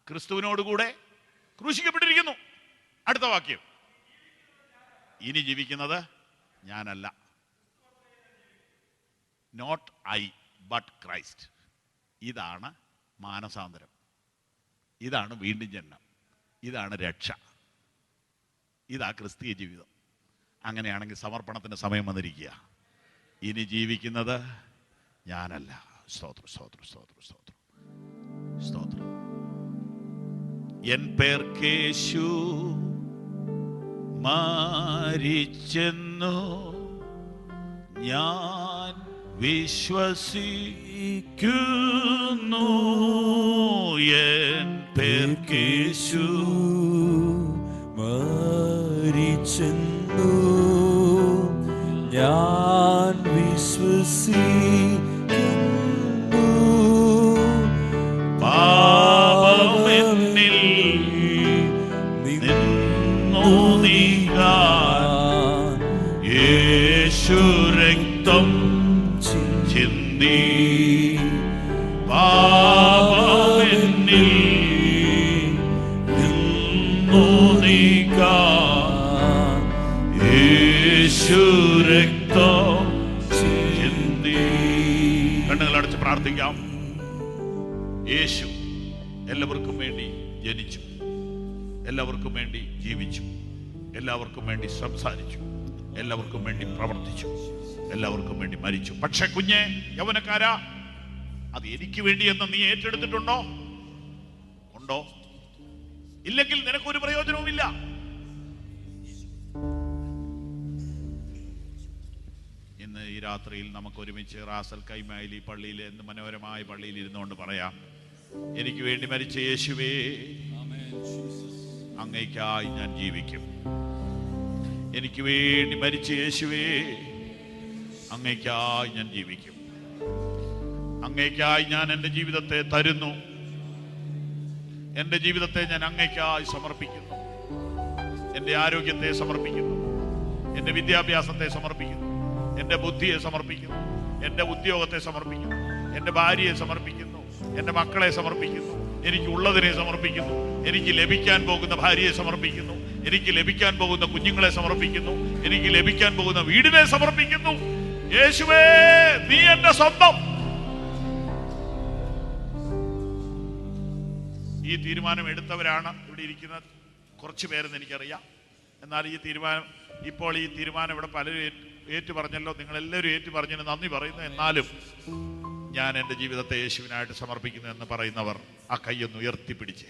ക്രിസ്തുവിനോടുകൂടെ ക്രൂശിക്കപ്പെട്ടിരിക്കുന്നു. അടുത്ത വാക്യം, ഇനി ജീവിക്കുന്നത് ഞാനല്ല, നോട്ട് ഐ ബട്ട് ക്രൈസ്റ്റ്. ഇതാണ് മാനസാന്തരം, ഇതാണ് വീണ്ടും ജനനം, ഇതാണ് രക്ഷ, ഇതാ ക്രിസ്തീയ ജീവിതം. അങ്ങനെയാണെങ്കിൽ സമർപ്പണത്തിന്റെ സമയം വന്നിരിക്കുക. ഇനി ജീവിക്കുന്നത് ഞാനല്ല. സ്തോത്രം, സ്തോത്രം, സ്തോത്രം, സ്തോത്രം, സ്തോത്രം. എൻ പേർക്കേശു മരിച്ചെന്നു ഞാൻ വിശ്വസിക്കുന്നു. എൻ പേർക്കേശു മരിച്ചെന്നു ഞാൻ വിശ്വസിക്കുന്നു. പാപമെന്നിൽ നിന്നു നീങ്ങാൻ യേശു രക്തം ചിന്തി. പാപമെന്നിൽ നിന്നു നീങ്ങാൻ യേശു രക്തം ചിന്തി. കണ്ണുകളടച്ച് പ്രാർത്ഥിക്കാം. യേശു എല്ലാവർക്കും വേണ്ടി ജനിച്ചു, എല്ലാവർക്കും വേണ്ടി ജീവിച്ചു, എല്ലാവർക്കും വേണ്ടി സംസാരിച്ചു, എല്ലാവർക്കും വേണ്ടി പ്രവർത്തിച്ചു, എല്ലാവർക്കും വേണ്ടി മരിച്ചു. പക്ഷെ കുഞ്ഞെ യൗവനക്കാരാ, അത് എനിക്ക് വേണ്ടി എന്ന് നീ ഏറ്റെടുത്തിട്ടുണ്ടോ? ഉണ്ടോ? ഇല്ലെങ്കിൽ നിനക്കൊരു പ്രയോജനവുമില്ല. ഇന്ന് ഈ രാത്രിയിൽ നമുക്ക് ഒരുമിച്ച് റാസൽ കൈമാലി പള്ളിയിൽ, എന്ത് മനോഹരമായ പള്ളിയിൽ ഇരുന്നുകൊണ്ട് പറയാം, എനിക്ക് വേണ്ടി മരിച്ച യേശുവേ, അങ്ങേയ്ക്കായി ഞാൻ ജീവിക്കും. എനിക്ക് വേണ്ടി മരിച്ച യേശുവേ, അങ്ങേയ്ക്കായി ഞാൻ ജീവിക്കും. അങ്ങേയ്ക്കായി ഞാൻ എൻ്റെ ജീവിതത്തെ തരുന്നു. എൻ്റെ ജീവിതത്തെ ഞാൻ അങ്ങേയ്ക്കായി സമർപ്പിക്കുന്നു. എൻ്റെ ആരോഗ്യത്തെ സമർപ്പിക്കുന്നു, എൻ്റെ വിദ്യാഭ്യാസത്തെ സമർപ്പിക്കുന്നു, എൻ്റെ ബുദ്ധിയെ സമർപ്പിക്കുന്നു, എൻ്റെ ഉദ്യോഗത്തെ സമർപ്പിക്കുന്നു, എൻ്റെ ഭാര്യയെ സമർപ്പിക്കുന്നു, എൻ്റെ മക്കളെ സമർപ്പിക്കുന്നു, എനിക്ക് ഉള്ളതിനെ സമർപ്പിക്കുന്നു, എനിക്ക് ലഭിക്കാൻ പോകുന്ന ഭാര്യയെ സമർപ്പിക്കുന്നു, എനിക്ക് ലഭിക്കാൻ പോകുന്ന കുഞ്ഞുങ്ങളെ സമർപ്പിക്കുന്നു, എനിക്ക് ലഭിക്കാൻ പോകുന്ന വീടിനെ സമർപ്പിക്കുന്നു. യേശുവേ, നീ എൻ്റെ സ്വന്തം. ഈ തീരുമാനം എടുത്തവരാണ് ഇവിടെ ഇരിക്കുന്ന കുറച്ച് പേരെന്ന് എനിക്കറിയാം. എന്നാൽ ഈ തീരുമാനം ഇവിടെ പലരും ഏറ്റു പറഞ്ഞല്ലോ. നിങ്ങളെല്ലാവരും ഏറ്റു പറഞ്ഞതിന് നന്ദി പറയുന്നു. എന്നാലും ഞാൻ എൻ്റെ ജീവിതത്തെ യേശുവിനായിട്ട് സമർപ്പിക്കുന്നു എന്ന് പറയുന്നവർ ആ കൈയൊന്ന് ഉയർത്തിപ്പിടിച്ചേ,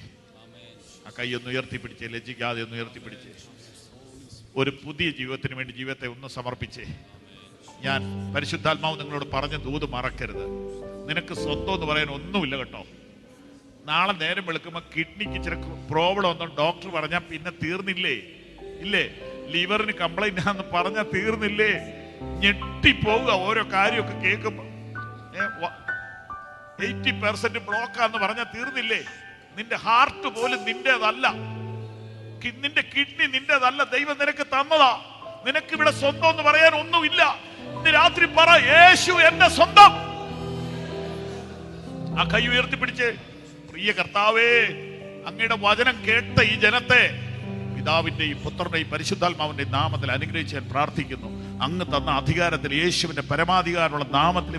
ആ കൈയൊന്ന് ഉയർത്തിപ്പിടിച്ചേ, ലജ്ജിക്കാതെ ഒന്ന് ഉയർത്തിപ്പിടിച്ചേ. ഒരു പുതിയ ജീവിതത്തിന് വേണ്ടി ജീവിതത്തെ ഒന്ന് സമർപ്പിച്ചേ. ഞാൻ പരിശുദ്ധാത്മാവ് നിങ്ങളോട് പറഞ്ഞ ദൂത് മറക്കരുത്. നിനക്ക് സ്വന്തം എന്ന് പറയാൻ ഒന്നുമില്ല കേട്ടോ. നാളെ നേരം വെളുക്കുമ്പോൾ കിഡ്നിക്ക് ചില പ്രോബ്ലം ഒന്നും ഡോക്ടർ പറഞ്ഞാൽ പിന്നെ തീർന്നില്ലേ? ഇല്ലേ? ലിവറിന് കംപ്ലൈന്റ് ആണെന്ന് പറഞ്ഞാൽ തീർന്നില്ലേ? ഞെട്ടിപ്പോവുക ഓരോ കാര്യമൊക്കെ കേൾക്കുമ്പോൾ. 80% ബ്ലോക്കാന്ന് പറഞ്ഞാൽ തീർന്നില്ലേ? നിന്റെ ഹാർട്ട് പോലും നിന്റേതല്ല, നിന്റെ കിഡ്നി നിന്റേതല്ല, ദൈവം നിനക്ക് തന്നതാ. നിനക്ക് ഇവിടെ സ്വന്തം എന്ന് പറയാൻ ഒന്നുമില്ല. ഇന്ന് രാത്രി പറ, യേശു എന്റെ സ്വന്തം. ആ കൈ ഉയർത്തിപ്പിടിച്ച്, പ്രിയ കർത്താവേ, അങ്ങയുടെ വചനം കേട്ട ഈ ജനത്തെ പിതാവിന്റെയും പുത്രന്റെയും പരിശുദ്ധാത്മാവിന്റെയും നാമത്തിൽ അനുഗ്രഹിച്ച് ഞാൻ പ്രാർത്ഥിക്കുന്നു. അങ്ങ് തന്ന അധികാരത്തിൽ, യേശുവിന്റെ പരമാധികാരമുള്ള നാമത്തിൽ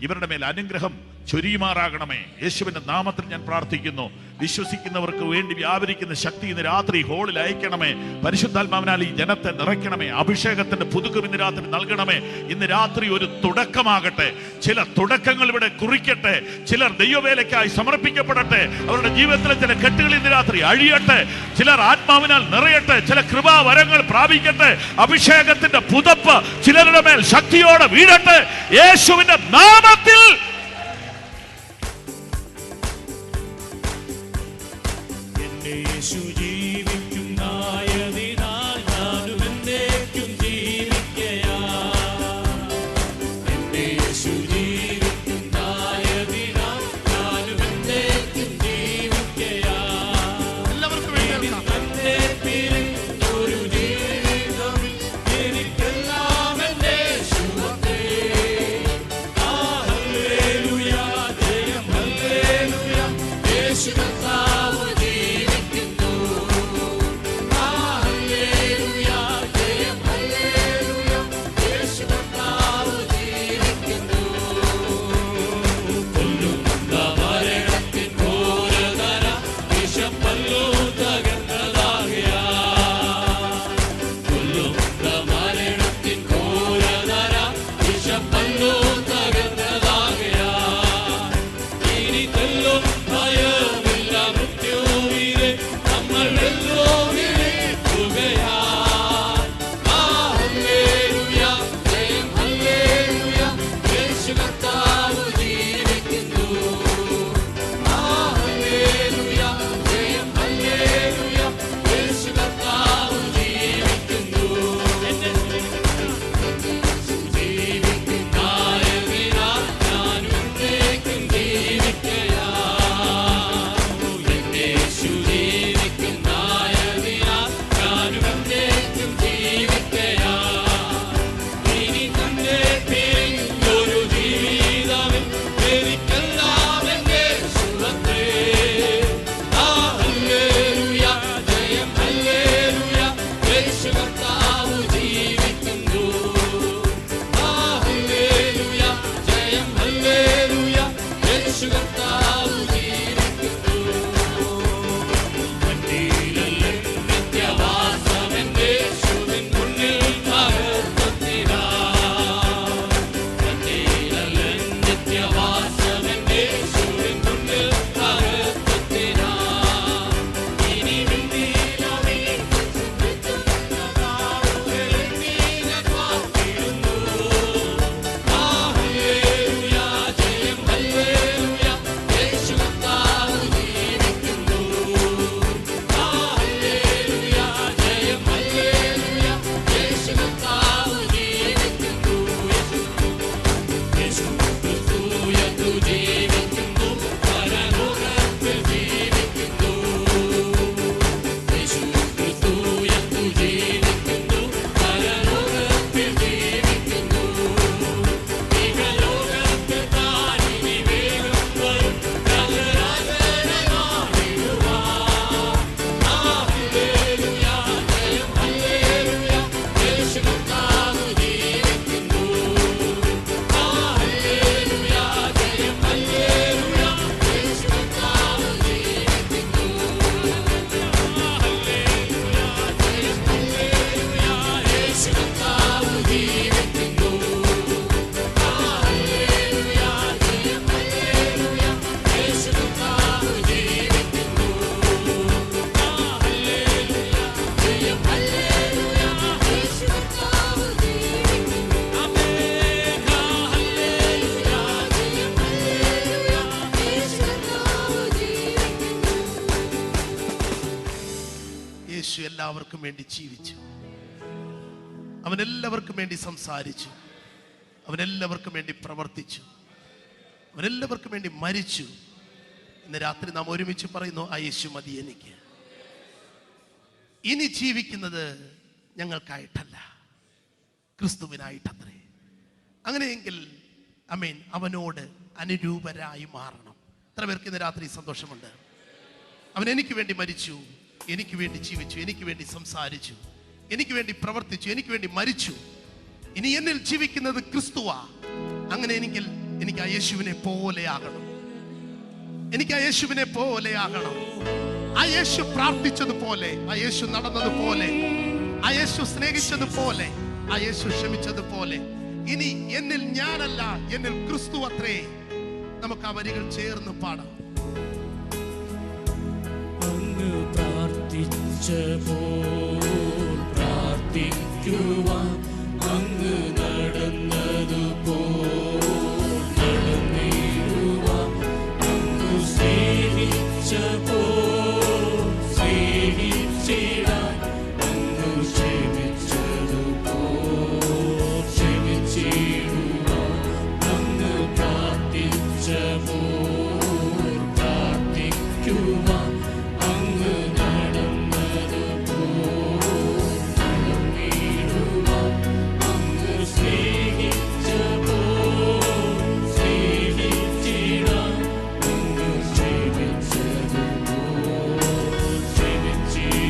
ഇവരുടെ മേൽ അനുഗ്രഹം ചൊരിയുമാറാകണമേ. യേശുവിന്റെ നാമത്തിൽ ഞാൻ പ്രാർത്ഥിക്കുന്നു. വിശ്വസിക്കുന്നവർക്ക് വേണ്ടി വ്യാപരിക്കുന്ന ശക്തി ഇന്ന് രാത്രി ഹോളിൽ അയക്കണമേ. പരിശുദ്ധാത്മാവിനാൽ ഈ ജനത്തെ നിറയ്ക്കണമേ. അഭിഷേകത്തിന്റെ പുതുക്കം ഇന്ന് രാത്രി നൽകണമേ. ഇന്ന് രാത്രി ഒരു തുടക്കമാകട്ടെ. ചില തുടക്കങ്ങൾ ഇവിടെ കുറിക്കട്ടെ. ചിലർ ദൈവവേലയ്ക്കായി സമർപ്പിക്കപ്പെടട്ടെ. അവരുടെ ജീവിതത്തിലെ ചില കെട്ടുകൾ ഇന്ന് രാത്രി അഴിയട്ടെ. ചിലർ ആത്മാവിനാൽ നിറയട്ടെ. ചില കൃപാവരങ്ങൾ പ്രാപിക്കട്ടെ. അഭിഷേകത്തിന്റെ പുതപ്പ് ചിലരുടെ മേൽ ശക്തിയോടെ വീഴട്ടെ. യേശുവിന്റെ നാമത്തിൽ യേശു ജീവിക്കുന്നതിനാൽ ഞാനും എന്നേക്കും ജീവിക്കയാം. എന്റെ യേശു ജീവിക്കുന്നതിനാൽ ഞാനും എന്നേക്കും ജീവിക്കയാം. എല്ലാവർക്കും വേണ്ടി എന്റെ പേരിൽ ഒരു ജീവിതം എനിക്കെല്ലാം എന്റെ യേശുവത്രേ. ആ ഹല്ലേലൂയ, ജയം ഹല്ലേലൂയ, യേശു കർത്താവ് ജീവിക്കുന്നു. ആ ഹല്ലേലൂയ, ജയം ഹല്ലേലൂയ, യേശു കർത്താവ് ജീവിക്കുന്നു. കൊല്ലുന്ന മരണത്തിൻ ഘോരതര വിഷപ്പല്ലോ തകർന്നതാകയാൽ. കൊല്ലുന്ന മരണത്തിൻ ഘോരതര വിഷപ്പല്ലോ തകർന്നതാകയാൽ. ഇനി തെല്ലും ഭയമില്ല മൃത്യുവിനെ നമ്മൾ വെല്ലുവിളിക്കുകയാൽ. ആ ഹല്ലേലൂയ, ജയം ഹല്ലേലൂയ, യേശു കർത്താവ് ജീവിക്കുന്നു. ആ ഹല്ലേലൂയ, ജയം ഹല്ലേലൂയ, യേശു കർത്താവ് ജീവിക്കുന്നു. എന്റെ ജീവിക്കുന്നതിനാൽ ഞാനും എന്നേക്കും ജീവിക്കയാം. എന്റെ യേശു ജീവിക്കുന്നതിനാൽ ഞാനും എന്നേക്കും ജീവിക്കയാം. ഇനി തന്നെ പിരിഞ്ഞൊരു ജീവിതമിൽ എനിക്കെല്ലാം എന്റെ യേശുവത്രേ. ആ ഹല്ലേലൂയ, ജയം ഹല്ലേലൂയ, യേശു കർത്താവ് ജീവിക്കുന്നു. ആ ഹല്ലേലൂയ, ജയം ഹല്ലേലൂയ, യേശു കർത്താവ് ജീവിക്കുന്നു. വണ്ടിയിലല്ലേ നിത്യവാസം എന്റെ യേശുവിൻ മുന്നിൽ മഹത്വത്തിനായി. വണ്ടിയിലല്ലേ നിത്യവാസം എന്റെ യേശുവിൻ മുന്നിൽ മഹത്വത്തിനായി. ഇനി വിണ്ണിലോ വീഴ്ച നാളുകളിൽ നീ ഞാൻ കാത്തിരുന്നു. ആ ഹല്ലേലൂയ, ജയം ഹല്ലേലൂയ, യേശു കർത്താവ് ജീവിക്കുന്നു. ആ ഹല്ലേലൂയ, ജയം ഹല്ലേലൂയ, യേശു കർത്താവ് ജീവിക്കുന്നു. യേശു ക്രിസ്തു യേശു ജീവിക്കുന്നു. പരലോകത്തിൽ ജീവിക്കുന്നു. യേശു ക്രിസ്തു യേശു ജീവിക്കുന്നു. പരലോകത്തിൽ ജീവിക്കുന്നു. ഇഹലോകത്തിൽ താൻ ഇനി വേഗം വരും. രാജരാജനായിടുവാൻ. ആ ഹല്ലേലൂയ, ജയം ഹല്ലേലൂയ, യേശു കർത്താവ് ജീവിക്കുന്നു. ആ ഹല്ലേലൂയ, ജയം ഹല്ലേലൂയ, യേശു കർത്താവ് ജീവിക്കുന്നു. ആ ഹല്ലേലൂയ, ജയം ഹല്ലേലൂയ, യേശു കർത്താവ് ജീവിക്കുന്നു. ആ ഹല്ലേലൂയ, ജയം ഹല്ലേലൂയ, യേശു കർത്താവ് ജീവിക്കുന്നു. ആ ഹല്ലേലൂയ, ജയം ഹല്ലേലൂയ, യേശു കർത്താവ് ജീവിക്കുന്നു. ആമേൻ. ആ ഹല്ലേലൂയ, ജയം ഹല്ലേലൂയ, യേശു കർത്താവ് ജീവിക്കുന്നു. യേശു എല്ലാവർക്കും വേണ്ടി ജീവിച്ചു. അവൻ എല്ലാവർക്കും വേണ്ടി സംസാരിച്ചു. അവൻ എല്ലാവർക്കും വേണ്ടി പ്രവർത്തിച്ചു. അവരെല്ലാവർക്കും വേണ്ടി മരിച്ചു. ഇന്ന് രാത്രി നാം ഒരുമിച്ച് പറയുന്നു, ആ യേശു മതി എനിക്ക്. ഇനി ജീവിക്കുന്നത് ഞങ്ങൾക്കായിട്ടല്ല, ക്രിസ്തുവിനായിട്ടത്രേ. അങ്ങനെയെങ്കിൽ ആമേൻ, അവനോട് അനുരൂപരായി മാറണം. എത്ര പേർക്ക് ഇന്ന് രാത്രി സന്തോഷമുണ്ട്? അവൻ എനിക്ക് വേണ്ടി മരിച്ചു, എനിക്ക് വേണ്ടി ജീവിച്ചു, എനിക്ക് വേണ്ടി സംസാരിച്ചു, എനിക്ക് വേണ്ടി പ്രവർത്തിച്ചു, എനിക്ക് വേണ്ടി മരിച്ചു. ഇനി എന്നിൽ ജീവിക്കുന്നത് ക്രിസ്തുവാ. അങ്ങനെ എനിക്ക് ആ യേശുവിനെ പോലെ ആകണം. എനിക്ക് ആ യേശുവിനെ പോലെ ആകണം. ആ യേശു പ്രാർത്ഥിച്ചതുപോലെ, ആ യേശു നടന്നതുപോലെ, ആ യേശു സ്നേഹിച്ചതുപോലെ, ആ യേശു ക്ഷമിച്ചതുപോലെ ഇനി എന്നിൽ ഞാനല്ല, എന്നിൽ ക്രിസ്തു അത്രേ. നമുക്ക് ആ വരികൾ ചേർന്ന് പാടാം. അങ്ങ് പ്രാർത്ഥിച്ച പോൽ പ്രാർത്ഥിക്കുവാൻ, അങ്ങ് നടന്നതുപോൽ നടന്നിടുവാൻ, അങ്ങ് സ്നേഹിച്ച പോൽ സ്നേഹിച്ചിടാൻ, അങ്ങ് ക്ഷമിച്ചതുപോൽ ക്ഷമിച്ചിടുവാൻ, അങ്ങ് പ്രാർത്ഥിച്ച പോൽ പ്രാർത്ഥിക്കുവാൻ, അങ്ങ് നടന്നതുപോൽ നടന്നിടുവാൻ, അങ്ങ് സ്നേഹിച്ച പോൽ സ്നേഹിച്ചിടാൻ, അങ്ങ് ക്ഷമിച്ചതുപോൽ ക്ഷമിച്ചിടുവാൻ.